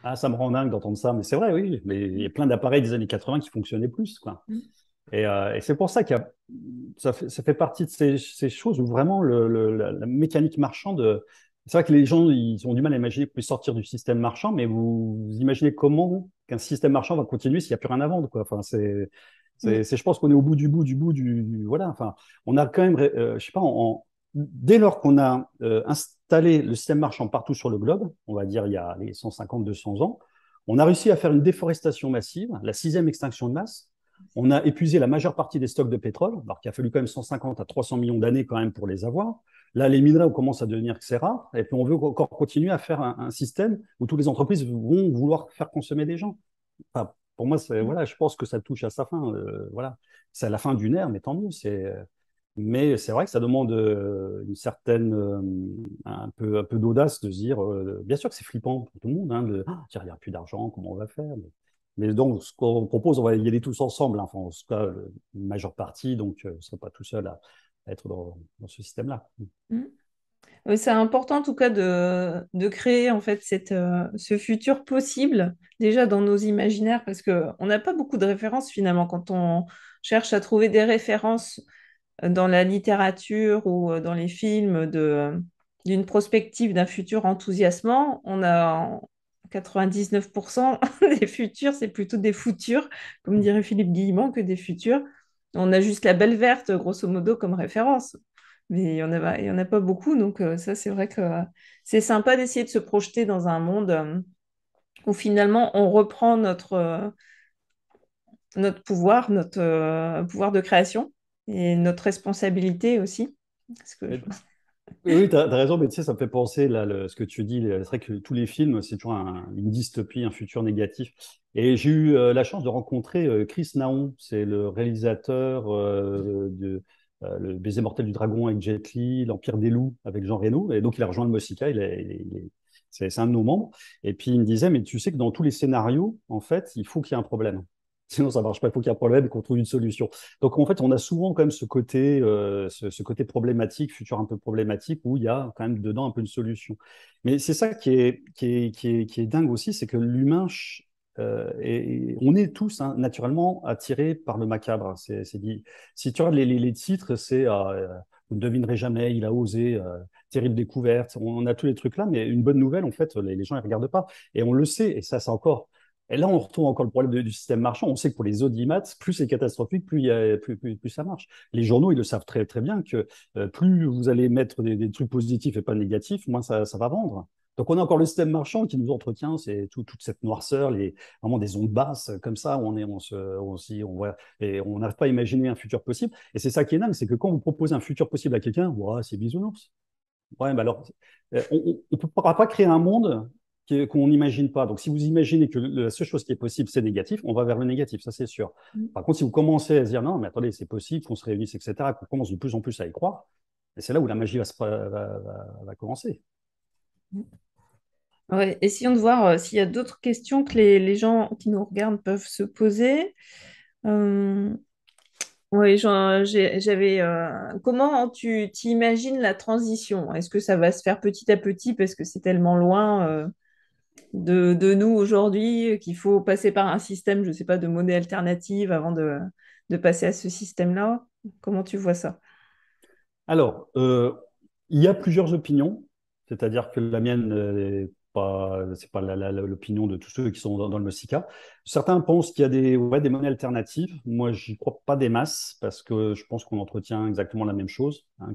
Ah, ça me rend dingue d'entendre ça, mais c'est vrai, oui. Mais il y a plein d'appareils des années 80 qui fonctionnaient plus, quoi. Et c'est pour ça ça fait partie de ces choses où vraiment la mécanique marchande. C'est vrai que les gens ils ont du mal à imaginer qu'on puisse sortir du système marchand, mais vous imaginez comment qu'un système marchand va continuer s'il n'y a plus rien à vendre, quoi. Enfin, Mm. je pense qu'on est au bout voilà. Enfin, on a quand même, je sais pas, dès lors qu'on a installé le système marchand partout sur le globe, on va dire il y a les 150, 200 ans, on a réussi à faire une déforestation massive, la sixième extinction de masse. On a épuisé la majeure partie des stocks de pétrole, alors qu'il a fallu quand même 150 à 300 millions d'années quand même pour les avoir. Là, les minerais, on commence à devenir que c'est rare, et puis on veut encore continuer à faire un système où toutes les entreprises vont vouloir faire consommer des gens. Enfin, pour moi, voilà, je pense que ça touche à sa fin. Voilà. C'est à la fin d'une ère, mais tant mieux. Mais c'est vrai que ça demande une certaine, un peu d'audace de se dire, bien sûr que c'est flippant pour tout le monde, hein, il n'y a plus d'argent, comment on va faire? Mais donc, ce qu'on propose, on va y aller tous ensemble, hein. Enfin, en tout cas, une majeure partie, donc vous ne serez pas tout seul à être dans ce système-là. Mm. Oui, c'est important en tout cas de créer en fait ce futur possible déjà dans nos imaginaires parce qu'on n'a pas beaucoup de références finalement quand on cherche à trouver des références dans la littérature ou dans les films d'une prospective d'un futur enthousiasmant. On a 99% des futurs, c'est plutôt des fouturs, comme dirait Philippe Guillemont, que des futurs. On a juste la Belle Verte, grosso modo, comme référence. Mais il y en a pas beaucoup, donc ça, c'est vrai que c'est sympa d'essayer de se projeter dans un monde où finalement on reprend notre pouvoir, notre pouvoir de création et notre responsabilité aussi. Parce que Mais oui, tu as raison, mais tu sais, ça me fait penser, là, ce que tu dis. C'est vrai que tous les films, c'est toujours une dystopie, un futur négatif. Et j'ai eu la chance de rencontrer Chris Naon, c'est le réalisateur de Le baiser mortel du dragon avec Jet Li, L'Empire des loups avec Jean Reno. Et donc, il a rejoint le Mossica, c'est un de nos membres. Et puis, il me disait, mais tu sais que dans tous les scénarios, en fait, il faut qu'il y ait un problème. Sinon, ça marche pas. Il faut qu'il y ait un problème et qu'on trouve une solution. Donc, en fait, on a souvent quand même ce côté problématique, futur un peu problématique, où il y a quand même dedans un peu une solution. Mais c'est ça qui est dingue aussi, c'est que l'humain, on est tous hein, naturellement attirés par le macabre. Dit. Si tu regardes les titres, vous ne devinerez jamais, il a osé, terrible découverte. On a tous les trucs là, mais une bonne nouvelle, en fait, les gens ne regardent pas. Et on le sait, et ça, c'est encore. Et là, on retrouve encore le problème du système marchand. On sait que pour les audimat, plus c'est catastrophique, plus ça marche. Les journaux, ils le savent très, très bien que plus vous allez mettre des trucs positifs et pas négatifs, moins ça va vendre. Donc, on a encore le système marchand qui nous entretient, c'est toute cette noirceur, vraiment des ondes basses comme ça, où on voit, et on n'arrive pas à imaginer un futur possible. Et c'est ça qui est dingue, c'est que quand vous proposez un futur possible à quelqu'un, ouah, c'est bisounours. Ouais, mais alors, on ne pourra pas créer un monde qu'on n'imagine pas. Donc, si vous imaginez que la seule chose qui est possible, c'est négatif, on va vers le négatif, ça c'est sûr. Par contre, si vous commencez à se dire non, mais attendez, c'est possible, qu'on se réunisse, etc., qu'on commence de plus en plus à y croire, et c'est là où la magie va commencer. ouais, essayons de voir s'il y a d'autres questions que les gens qui nous regardent peuvent se poser. Euh, oui, comment tu t'imagines la transition? Est-ce que ça va se faire petit à petit parce que c'est tellement loin de nous aujourd'hui qu'il faut passer par un système, je ne sais pas, de monnaie alternative avant de passer à ce système-là? Comment tu vois ça? Alors, il y a plusieurs opinions, c'est-à-dire que la mienne c'est pas l'opinion de tous ceux qui sont dans le Messica. Certains pensent qu'il y a des monnaies alternatives. Moi, j'y crois pas des masses parce que je pense qu'on entretient exactement la même chose, hein,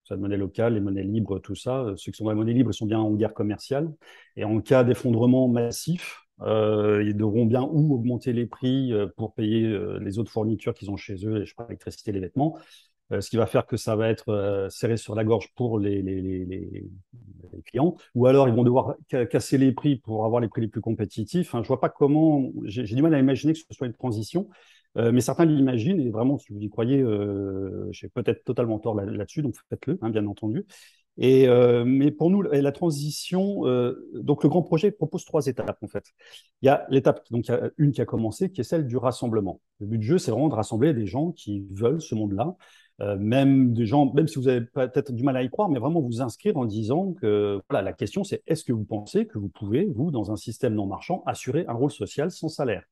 soit la monnaie locale, les monnaies libres, tout ça. Ceux qui sont dans la monnaie libre, ils sont bien en guerre commerciale. Et en cas d'effondrement massif, ils devront bien ou augmenter les prix pour payer les autres fournitures qu'ils ont chez eux, je sais pas, l'électricité, les vêtements, ce qui va faire que ça va être serré sur la gorge pour les clients, ou alors ils vont devoir casser les prix pour avoir les prix les plus compétitifs. Hein, je vois pas comment, j'ai du mal à imaginer que ce soit une transition, mais certains l'imaginent, et vraiment, si vous y croyez, j'ai peut-être totalement tort là-dessus, donc faites-le, hein, bien entendu. Mais pour nous, la transition, donc le grand projet propose trois étapes en fait. Il y a l'étape, donc il y a une qui a commencé, qui est celle du rassemblement. Le but du jeu, c'est vraiment de rassembler des gens qui veulent ce monde-là, même des gens, même si vous avez peut-être du mal à y croire, mais vraiment vous inscrire en disant que voilà, la question c'est est-ce que vous pensez que vous pouvez, vous, dans un système non marchand, assurer un rôle social sans salaire?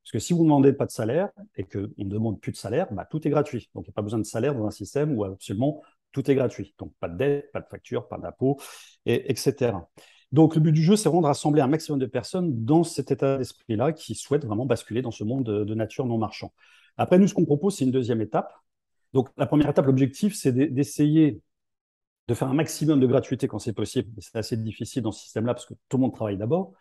Parce que si vous ne demandez pas de salaire et qu'on ne demande plus de salaire, bah, tout est gratuit. Donc il n'y a pas besoin de salaire dans un système où absolument tout est gratuit. Donc pas de dette, pas de facture, pas d'impôt, etc. Donc le but du jeu, c'est vraiment de rassembler un maximum de personnes dans cet état d'esprit-là qui souhaitent vraiment basculer dans ce monde de nature non marchand. Après, nous, ce qu'on propose, c'est une deuxième étape. Donc, la première étape, l'objectif, c'est d'essayer de faire un maximum de gratuité quand c'est possible. C'est assez difficile dans ce système-là parce que tout le monde travaille d'abord.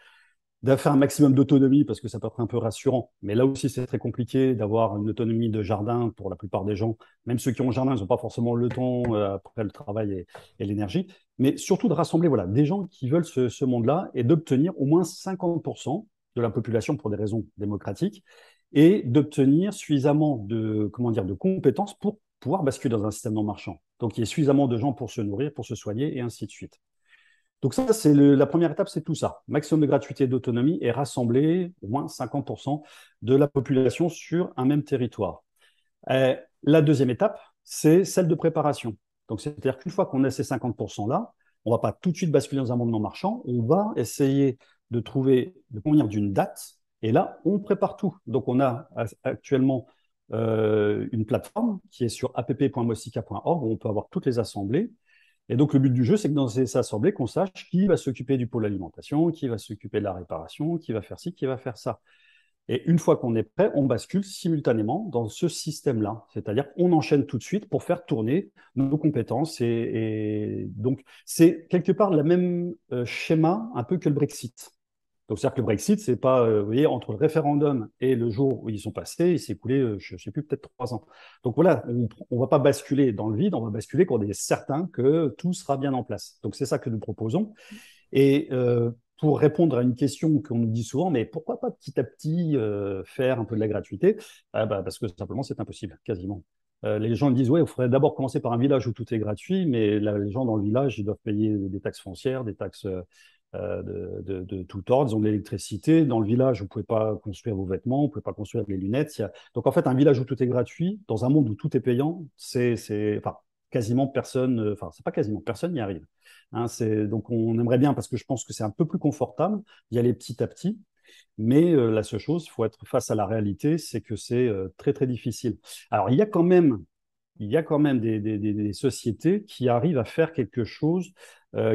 De faire un maximum d'autonomie parce que ça peut être un peu rassurant. Mais là aussi, c'est très compliqué d'avoir une autonomie de jardin pour la plupart des gens. Même ceux qui ont un jardin, ils n'ont pas forcément le temps après le travail et l'énergie. Mais surtout de rassembler voilà, des gens qui veulent ce monde-là et d'obtenir au moins 50% de la population pour des raisons démocratiques et d'obtenir suffisamment de, comment dire, de compétences pour pouvoir basculer dans un système non marchand. Donc, il y a suffisamment de gens pour se nourrir, pour se soigner et ainsi de suite. Donc ça, c'est la première étape, c'est tout ça. Maximum de gratuité et d'autonomie et rassembler au moins 50% de la population sur un même territoire. La deuxième étape, c'est celle de préparation. Donc c'est-à-dire qu'une fois qu'on a ces 50%-là, on ne va pas tout de suite basculer dans un monde non marchand, on va essayer de trouver, de convenir d'une date, et là, on prépare tout. Donc on a actuellement une plateforme qui est sur app.mosica.org où on peut avoir toutes les assemblées. Et donc, le but du jeu, c'est que dans ces assemblées, qu'on sache qui va s'occuper du pôle alimentation, qui va s'occuper de la réparation, qui va faire ci, qui va faire ça. Et une fois qu'on est prêt, on bascule simultanément dans ce système-là. C'est-à-dire qu'on enchaîne tout de suite pour faire tourner nos compétences. Et donc, c'est quelque part le même schéma un peu que le Brexit. Donc, c'est-à-dire que le Brexit, c'est pas, vous voyez, entre le référendum et le jour où ils sont passés, il s'est écoulé, je ne sais plus, peut-être 3 ans. Donc voilà, on ne va pas basculer dans le vide, on va basculer quand on est certain que tout sera bien en place. Donc c'est ça que nous proposons. Et pour répondre à une question qu'on nous dit souvent, mais pourquoi pas petit à petit faire un peu de la gratuité? Ah bah, parce que simplement, c'est impossible, quasiment. Les gens disent, ouais, il faudrait d'abord commencer par un village où tout est gratuit, mais là, les gens dans le village, ils doivent payer des taxes foncières, des taxes de tout ordre. Ils ont de l'électricité. Dans le village, vous ne pouvez pas construire vos vêtements, vous ne pouvez pas construire les lunettes. Donc, en fait, un village où tout est gratuit, dans un monde où tout est payant, enfin, quasiment personne, enfin, c'est pas quasiment, personne n'y arrive. Hein, donc, on aimerait bien, parce que je pense que c'est un peu plus confortable d'y aller petit à petit. Mais la seule chose, il faut être face à la réalité, c'est que c'est très, très difficile. Alors, il y a quand même des sociétés qui arrivent à faire quelque chose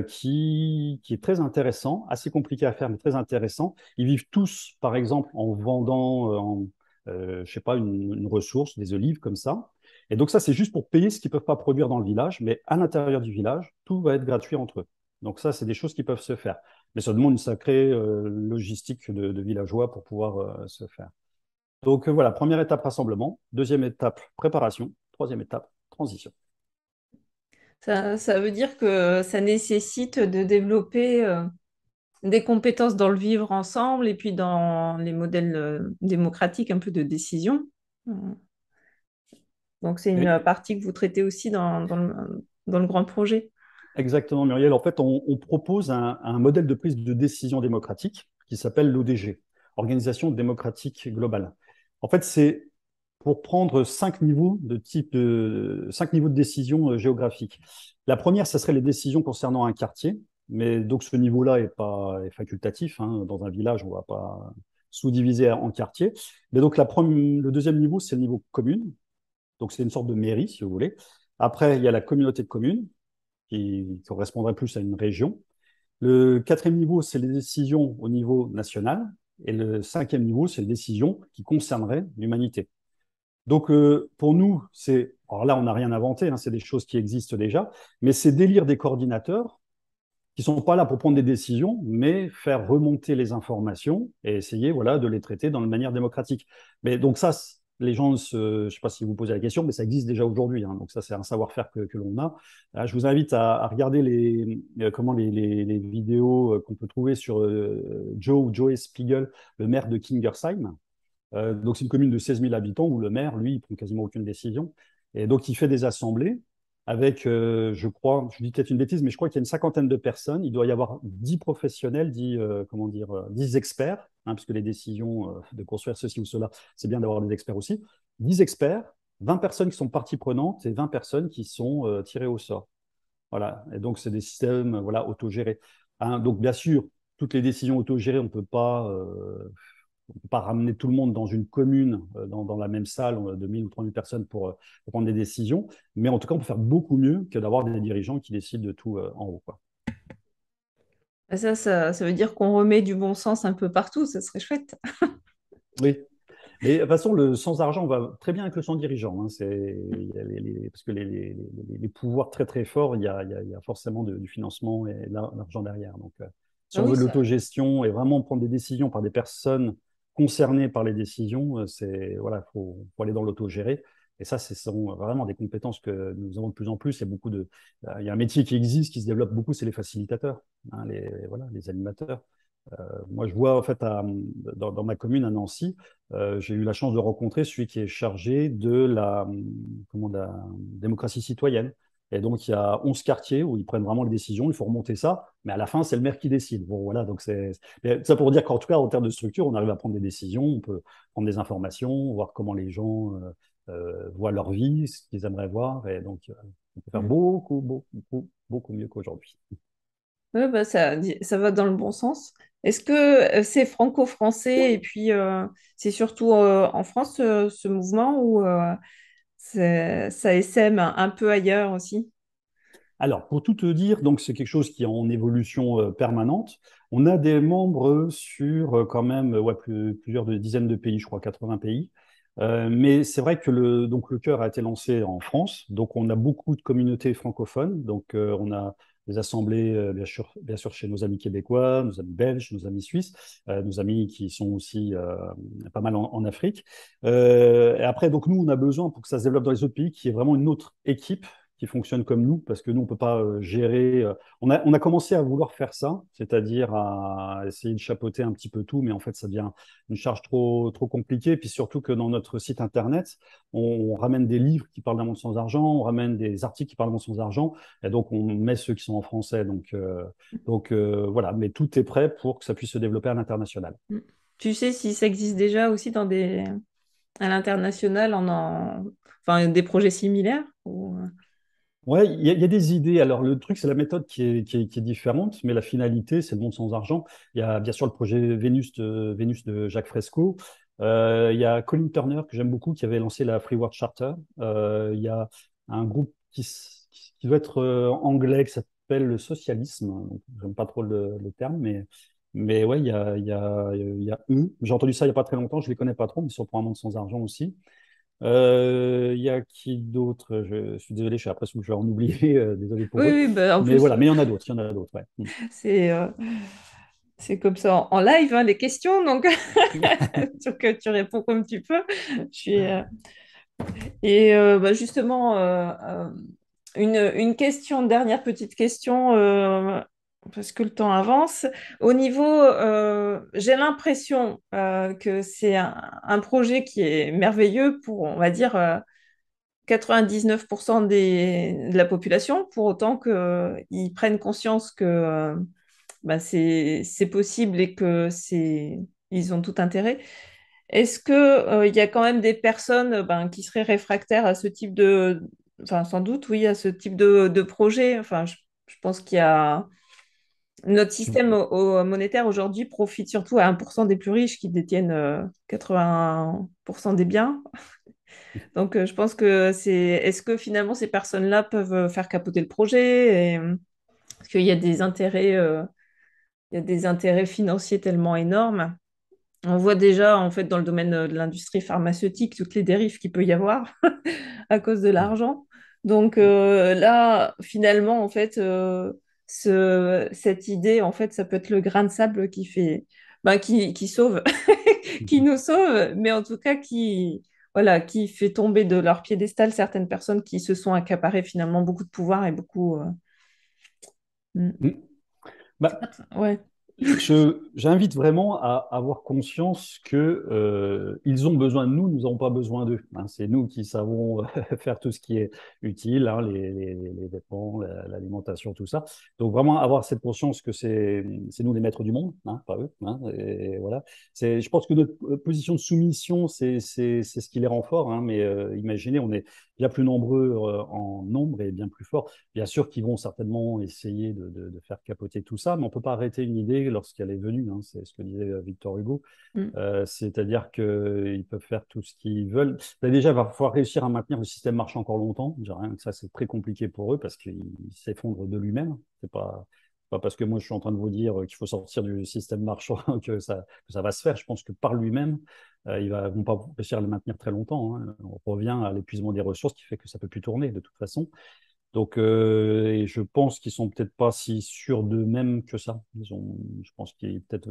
qui est très intéressant, assez compliqué à faire, mais très intéressant. Ils vivent tous, par exemple, en vendant, je sais pas, une ressource, des olives comme ça. Et donc ça, c'est juste pour payer ce qu'ils ne peuvent pas produire dans le village, mais à l'intérieur du village, tout va être gratuit entre eux. Donc ça, c'est des choses qui peuvent se faire. Mais ça demande une sacrée logistique de villageois pour pouvoir se faire. Donc voilà, première étape, rassemblement. Deuxième étape, préparation. Troisième étape, transition. Ça veut dire que ça nécessite de développer des compétences dans le vivre ensemble et puis dans les modèles démocratiques un peu de décision. Euh, Donc, c'est une Oui, partie que vous traitez aussi dans le grand projet. exactement, Muriel. En fait, on propose un modèle de prise de décision démocratique qui s'appelle l'ODG, Organisation démocratique globale. En fait, c'est pour prendre 5 niveaux de décision géographique. La première, ce serait les décisions concernant un quartier, mais donc ce niveau-là est facultatif. Hein. Dans un village, on ne va pas sous-diviser en quartiers. Mais donc le deuxième niveau, c'est le niveau commune. Donc c'est une sorte de mairie, si vous voulez. Après, il y a la communauté de communes, qui correspondrait plus à une région. Le quatrième niveau, c'est les décisions au niveau national. Et le cinquième niveau, c'est les décisions qui concerneraient l'humanité. Donc, pour nous, alors là, on n'a rien inventé, hein, c'est des choses qui existent déjà, mais c'est d'élire des coordinateurs qui sont pas là pour prendre des décisions, mais faire remonter les informations et essayer, voilà, de les traiter dans une manière démocratique. Mais donc ça, les gens, je sais pas si vous posez la question, mais ça existe déjà aujourd'hui, hein, donc ça, c'est un savoir-faire que l'on a. Je vous invite à regarder les vidéos qu'on peut trouver sur Joe Spiegel, le maire de Kingersheim. Donc, c'est une commune de 16 000 habitants où le maire, lui, il prend quasiment aucune décision. Et donc, il fait des assemblées avec, je crois, je dis peut-être une bêtise, mais je crois qu'il y a une cinquantaine de personnes. Il doit y avoir 10 professionnels, 10, comment dire, 10 experts, hein, puisque les décisions de construire ceci ou cela, c'est bien d'avoir des experts aussi. 10 experts, 20 personnes qui sont partie prenante et 20 personnes qui sont tirées au sort. Voilà. Et donc, c'est des systèmes voilà, autogérés. Hein, donc, bien sûr, toutes les décisions autogérées, on peut pas ramener tout le monde dans une commune, dans la même salle de 1000 ou 3000 personnes pour prendre des décisions. Mais en tout cas, on peut faire beaucoup mieux que d'avoir des dirigeants qui décident de tout en haut, quoi. Ça veut dire qu'on remet du bon sens un peu partout, ça serait chouette. Oui. Mais de toute façon, le sans argent va très bien avec le sans dirigeant. Hein. Parce que les pouvoirs très très forts, il y a forcément du financement et de l'argent derrière. Donc, si Ah on oui, veut de ça. l'autogestion et vraiment prendre des décisions par des personnes concernées par les décisions, voilà, faut aller dans l'autogéré. Et ça, ce sont vraiment des compétences que nous avons de plus en plus. Il y a un métier qui existe, qui se développe beaucoup, c'est les facilitateurs, hein, voilà, les animateurs. Moi, je vois en fait dans ma commune à Nancy, j'ai eu la chance de rencontrer celui qui est chargé de la démocratie citoyenne. Et donc, il y a 11 quartiers où ils prennent vraiment les décisions, il faut remonter ça, mais à la fin, c'est le maire qui décide. Bon, voilà, donc mais ça pour dire qu'en tout cas, en termes de structure, on arrive à prendre des décisions, on peut prendre des informations, voir comment les gens voient leur vie, ce qu'ils aimeraient voir, et donc, on peut faire Mm. beaucoup mieux qu'aujourd'hui. Ouais, bah, ça va dans le bon sens. Est-ce que c'est franco-français et puis c'est surtout en France ce mouvement ou ça essaime un peu ailleurs aussi? Alors, pour tout te dire, donc c'est quelque chose qui est en évolution permanente. On a des membres sur quand même ouais, plusieurs dizaines de pays, je crois 80 pays. Mais c'est vrai que donc le cœur a été lancé en France, donc on a beaucoup de communautés francophones. Donc on a des assemblées bien sûr chez nos amis québécois, nos amis belges, nos amis suisses, nos amis qui sont aussi pas mal en Afrique. Et après, donc nous, on a besoin pour que ça se développe dans les autres pays, qui est vraiment une autre équipe qui fonctionne comme nous, parce que nous, on ne peut pas gérer. On a commencé à vouloir faire ça, c'est-à-dire à essayer de chapeauter un petit peu tout, mais en fait, ça devient une charge trop compliquée. Puis surtout que dans notre site internet, on ramène des livres qui parlent d'un monde sans argent, on ramène des articles qui parlent d'un monde sans argent, et donc on met ceux qui sont en français. Voilà, mais tout est prêt pour que ça puisse se développer à l'international. Mm. Tu sais si ça existe déjà aussi à l'international enfin, des projets similaires ou... Ouais, il y a des idées. Alors, le truc, c'est la méthode qui est différente, mais la finalité, c'est le monde sans argent. Il y a bien sûr le projet Vénus de Jacques Fresco. Il y a Colin Turner, que j'aime beaucoup, qui avait lancé la Free World Charter. Il y a un groupe qui doit être anglais, qui s'appelle le socialisme. Donc, j'aime pas trop le terme, mais ouais, il y a eux. J'ai entendu ça il y a pas très longtemps, je les connais pas trop, mais ils sont pour un monde sans argent aussi. Il y a qui d'autre? Je suis désolé, j'ai l'impression que je vais en oublier, désolé Oui, pour eux. oui, bah, en Mais plus, voilà, mais il y en a d'autres, il y en a d'autres, ouais. Mm. c'est c'est comme ça en live, hein, les questions, donc tu réponds comme tu peux. Je suis, bah, justement, une question, dernière petite question, parce que le temps avance. Au niveau, j'ai l'impression que c'est un projet qui est merveilleux pour, on va dire, 99% de la population, pour autant qu'ils prennent conscience que bah, c'est possible et ils ont tout intérêt. Est-ce que, il y a quand même des personnes ben, qui seraient réfractaires à ce type enfin, sans doute, oui, à ce type de projet. Enfin, je pense qu'il y a. Notre Tu- système monétaire aujourd'hui profite surtout à 1% des plus riches qui détiennent 80% des biens. Donc, je pense que c'est. Est-ce que finalement ces personnes-là peuvent faire capoter le projet parce qu'il y a des intérêts, il y a des intérêts financiers tellement énormes. On voit déjà, en fait, dans le domaine de l'industrie pharmaceutique, toutes les dérives qu'il peut y avoir à cause de l'argent. Donc là, finalement, en fait, cette idée, en fait, ça peut être le grain de sable qui fait, bah, qui sauve, qui nous sauve, mais en tout cas qui, voilà, qui fait tomber de leur piédestal certaines personnes qui se sont accaparées finalement beaucoup de pouvoir et beaucoup. Hmm. Mm. Bah, Ouais. j'invite vraiment à avoir conscience que ils ont besoin de nous, nous n'avons pas besoin d'eux. Hein. C'est nous qui savons faire tout ce qui est utile, hein, les vêtements, l'alimentation, tout ça. Donc vraiment avoir cette conscience que c'est nous les maîtres du monde, hein, pas eux. Hein, et voilà. Je pense que notre position de soumission, c'est ce qui les rend forts. Hein, mais imaginez, on est bien plus nombreux en nombre et bien plus forts. Bien sûr qu'ils vont certainement essayer de faire capoter tout ça, mais on ne peut pas arrêter une idée lorsqu'elle est venue. Hein, c'est ce que disait Victor Hugo. Hmm. C'est-à-dire qu'ils peuvent faire tout ce qu'ils veulent. Déjà, il va falloir réussir à maintenir le système marchand encore longtemps. Je dirais rien que ça, c'est très compliqué pour eux parce qu'il s'effondre de lui-même. C'est pas parce que moi je suis en train de vous dire qu'il faut sortir du système marchand que ça va se faire. Je pense que par lui-même, ils ne vont pas réussir à le maintenir très longtemps. Hein. On revient à l'épuisement des ressources qui fait que ça ne peut plus tourner de toute façon. Donc, et je pense qu'ils sont peut-être pas si sûrs d'eux-mêmes que ça. Je pense qu'ils peut-être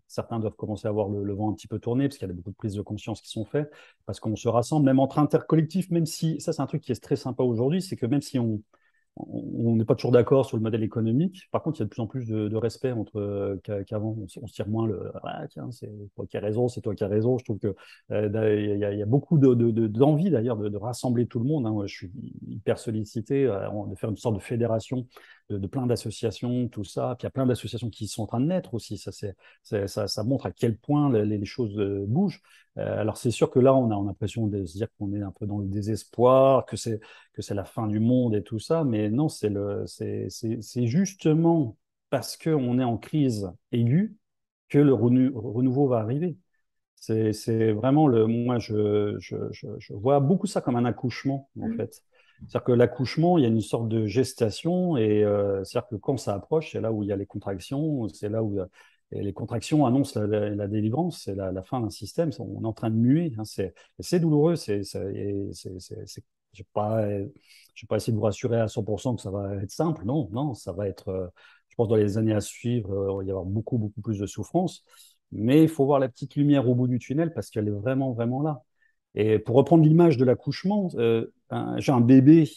certains doivent commencer à voir le vent un petit peu tourner parce qu'il y a beaucoup de prises de conscience qui sont faites parce qu'on se rassemble même entre intercollectifs, même si ça c'est un truc qui est très sympa aujourd'hui, c'est que même si on n'est pas toujours d'accord sur le modèle économique. Par contre, il y a de plus en plus de respect entre qu'avant. On se tire moins le ah, tiens, c'est toi qui as raison, c'est toi qui as raison. Je trouve que il y a beaucoup d'envie d'ailleurs de rassembler tout le monde. Hein. Moi, je suis hyper sollicité de faire une sorte de fédération de plein d'associations, tout ça. Puis il y a plein d'associations qui sont en train de naître aussi. Ça montre à quel point les choses bougent. Alors c'est sûr que là, on a l'impression de se dire qu'on est un peu dans le désespoir, que c'est la fin du monde et tout ça, mais non, c'est justement parce qu'on est en crise aiguë que le renouveau va arriver. C'est vraiment moi, je vois beaucoup ça comme un accouchement, en Hmm. fait. C'est-à-dire que l'accouchement, il y a une sorte de gestation, et c'est-à-dire que quand ça approche, c'est là où il y a les contractions, c'est là où et les contractions annoncent la délivrance, c'est la fin d'un système, on est en train de muer, hein, c'est douloureux, je ne vais pas essayer de vous rassurer à 100% que ça va être simple, non, non, ça va être, je pense, dans les années à suivre, il va y avoir beaucoup, beaucoup plus de souffrance. Mais il faut voir la petite lumière au bout du tunnel parce qu'elle est vraiment, vraiment là. Et pour reprendre l'image de l'accouchement, j'ai un bébé,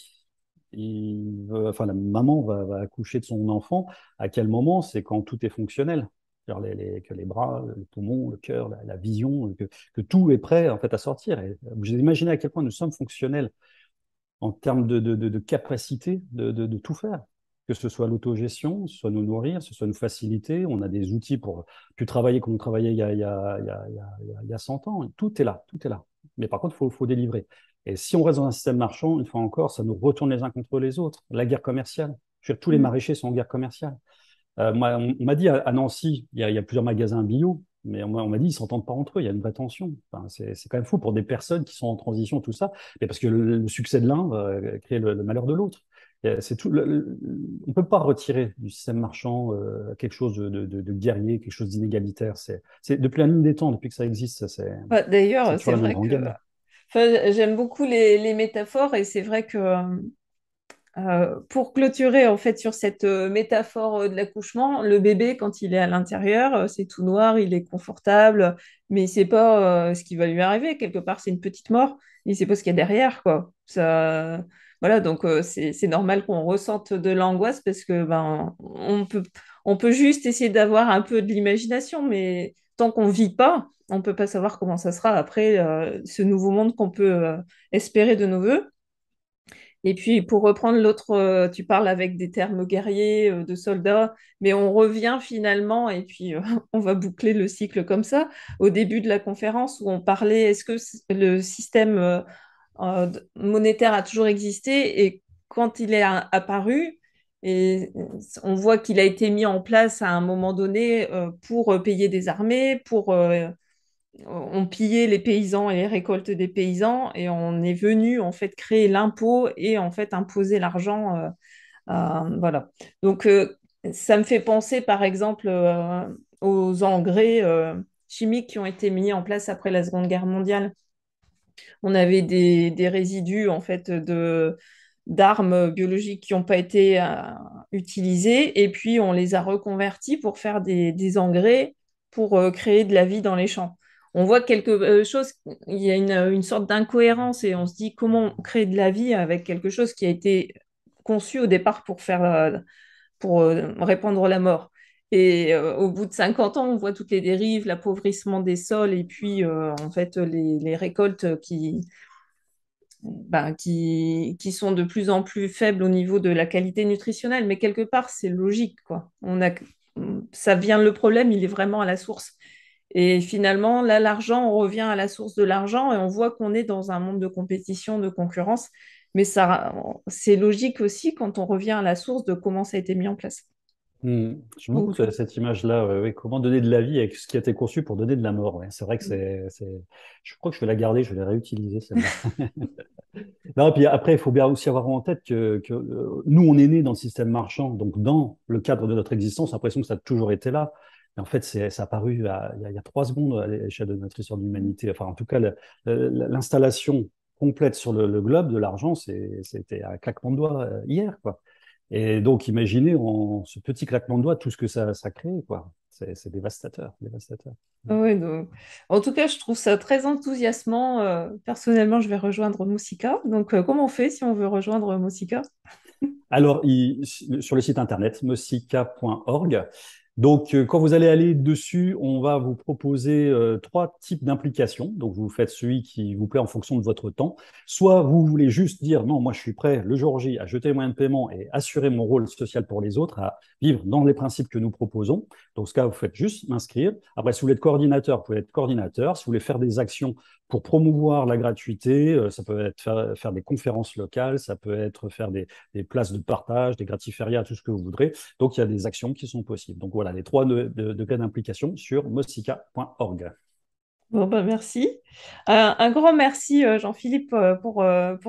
enfin la maman va accoucher de son enfant. À quel moment? C'est quand tout est fonctionnel. C'est-à-dire que les bras, le poumon, le cœur, la vision, que tout est prêt en fait à sortir. Et vous imaginez à quel point nous sommes fonctionnels en termes de capacité de tout faire. Que ce soit l'autogestion, ce soit nous nourrir, ce soit nous faciliter. On a des outils pour plus travailler comme on travaillait il y a 100 ans. Tout est là, tout est là. Mais par contre, il faut délivrer. Et si on reste dans un système marchand, une fois encore, ça nous retourne les uns contre les autres. La guerre commerciale. Je veux dire, tous les Hmm. maraîchers sont en guerre commerciale. Moi, on m'a dit à Nancy, il y a plusieurs magasins bio, mais on m'a dit ils ne s'entendent pas entre eux, il y a une vraie tension. Enfin, c'est quand même fou pour des personnes qui sont en transition, tout ça, mais parce que le succès de l'un va créer le malheur de l'autre. C'est tout, on ne peut pas retirer du système marchand quelque chose de guerrier, quelque chose d'inégalitaire. C'est depuis la nuit des temps, depuis que ça existe, Bah, c'est d'ailleurs, toujours c'est la même vrai que rengaine. enfin, j'aime beaucoup les métaphores et c'est vrai que pour clôturer en fait sur cette métaphore de l'accouchement, le bébé quand il est à l'intérieur, c'est tout noir, il est confortable, mais il sait pas ce qui va lui arriver. Quelque part, c'est une petite mort, il sait pas ce qu'il y a derrière, quoi. Ça, voilà, donc c'est normal qu'on ressente de l'angoisse parce que ben on peut juste essayer d'avoir un peu de l'imagination, mais tant qu'on vit pas, on peut pas savoir comment ça sera après ce nouveau monde qu'on peut espérer de nos voeux. Et puis, pour reprendre l'autre, tu parles avec des termes guerriers, de soldats, mais on revient finalement, et puis on va boucler le cycle comme ça, au début de la conférence où on parlait, est-ce que le système monétaire a toujours existé? Et quand il est apparu, et on voit qu'il a été mis en place à un moment donné pour payer des armées, pour on pillait les paysans et les récoltes des paysans et on est venu en fait créer l'impôt et en fait imposer l'argent. Voilà. Donc ça me fait penser par exemple aux engrais. chimiques qui ont été mis en place après la Seconde Guerre mondiale. On avait des résidus en fait d'armes biologiques qui n'ont pas été utilisées et puis on les a reconvertis pour faire des engrais pour créer de la vie dans les champs. On voit quelque chose, il y a une sorte d'incohérence et on se dit comment créer de la vie avec quelque chose qui a été conçu au départ pour répandre la mort. Et au bout de 50 ans, on voit toutes les dérives, l'appauvrissement des sols et puis en fait les récoltes qui sont de plus en plus faibles au niveau de la qualité nutritionnelle. Mais quelque part, c'est logique, quoi. Ça vient, le problème, il est vraiment à la source. Et finalement, là, l'argent, on revient à la source de l'argent et on voit qu'on est dans un monde de compétition, de concurrence. Mais ça, c'est logique aussi quand on revient à la source de comment ça a été mis en place. J'aime beaucoup Donc, cette image-là. Ouais. Comment donner de la vie avec ce qui a été conçu pour donner de la mort. Ouais. C'est vrai que je crois que je vais la garder, je vais la réutiliser, celle-là. Non, et puis après, il faut bien aussi avoir en tête que nous, on est nés dans le système marchand, donc dans le cadre de notre existence, j'ai l'impression que ça a toujours été là. Et en fait, ça a apparu il y a 3 secondes à l'échelle de notre histoire de l'humanité. Enfin, en tout cas, l'installation complète sur le globe de l'argent, c'était un claquement de doigts hier, quoi. Et donc, imaginez en ce petit claquement de doigts tout ce que ça crée, quoi. C'est dévastateur, dévastateur. ouais, donc, en tout cas, je trouve ça très enthousiasmant. Personnellement, je vais rejoindre Moussika. Donc, comment on fait si on veut rejoindre Moussika? Alors, sur le site internet, mosica.org. Donc, quand vous allez aller dessus, on va vous proposer 3 types d'implications. Donc, vous faites celui qui vous plaît en fonction de votre temps. Soit vous voulez juste dire, non, moi, je suis prêt le jour J à jeter les moyens de paiement et assurer mon rôle social pour les autres, à vivre dans les principes que nous proposons. Donc, ce cas, vous faites juste m'inscrire. Après, si vous voulez être coordinateur, vous pouvez être coordinateur. Si vous voulez faire des actions pour promouvoir la gratuité, ça peut être faire des conférences locales, ça peut être faire des places de partage, des gratiférias, tout ce que vous voudrez. Donc, il y a des actions qui sont possibles. Donc, voilà les 3 degrés d'implication sur mosica.org. Bon, bah, merci. Un grand merci, Jean-Philippe, pour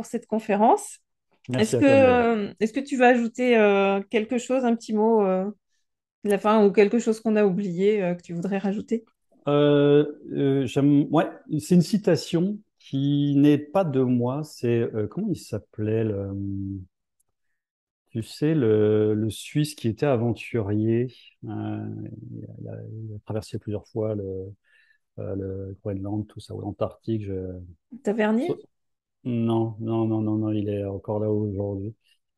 cette conférence. Merci à toi, Myriam. Est-ce que tu vas ajouter quelque chose, un petit mot de la fin ou quelque chose qu'on a oublié que tu voudrais rajouter? Ouais, c'est une citation qui n'est pas de moi. C'est, comment il s'appelait tu sais, le Suisse qui était aventurier. Il a traversé plusieurs fois le Groenland, tout ça, ou l'Antarctique. Tavernier? Non, non, non, non, non, il est encore là aujourd'hui.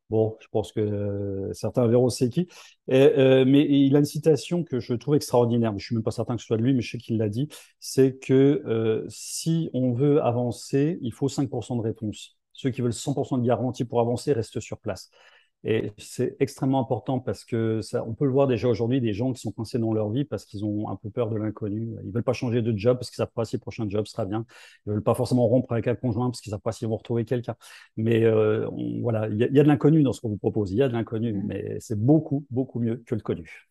Bon, je pense que certains verront c'est qui. Mais il a une citation que je trouve extraordinaire. Je suis même pas certain que ce soit de lui, mais je sais qu'il l'a dit. C'est que si on veut avancer, il faut 5% de réponse. Ceux qui veulent 100% de garantie pour avancer restent sur place. Et c'est extrêmement important parce que ça, on peut le voir déjà aujourd'hui, des gens qui sont coincés dans leur vie parce qu'ils ont un peu peur de l'inconnu. Ils veulent pas changer de job parce qu'ils savent pas si le prochain job sera bien. Ils veulent pas forcément rompre avec un conjoint parce qu'ils savent pas s'ils vont retrouver quelqu'un. Mais voilà, il y a de l'inconnu dans ce qu'on vous propose. Il y a de l'inconnu, mais c'est beaucoup, beaucoup mieux que le connu.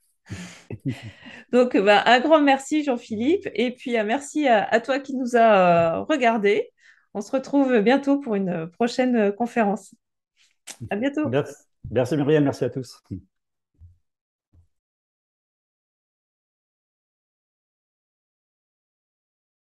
Donc, bah, un grand merci, Jean-Philippe. Et puis, merci à toi qui nous a regardés. On se retrouve bientôt pour une prochaine conférence. À bientôt. Merci, merci Myriam, merci à tous.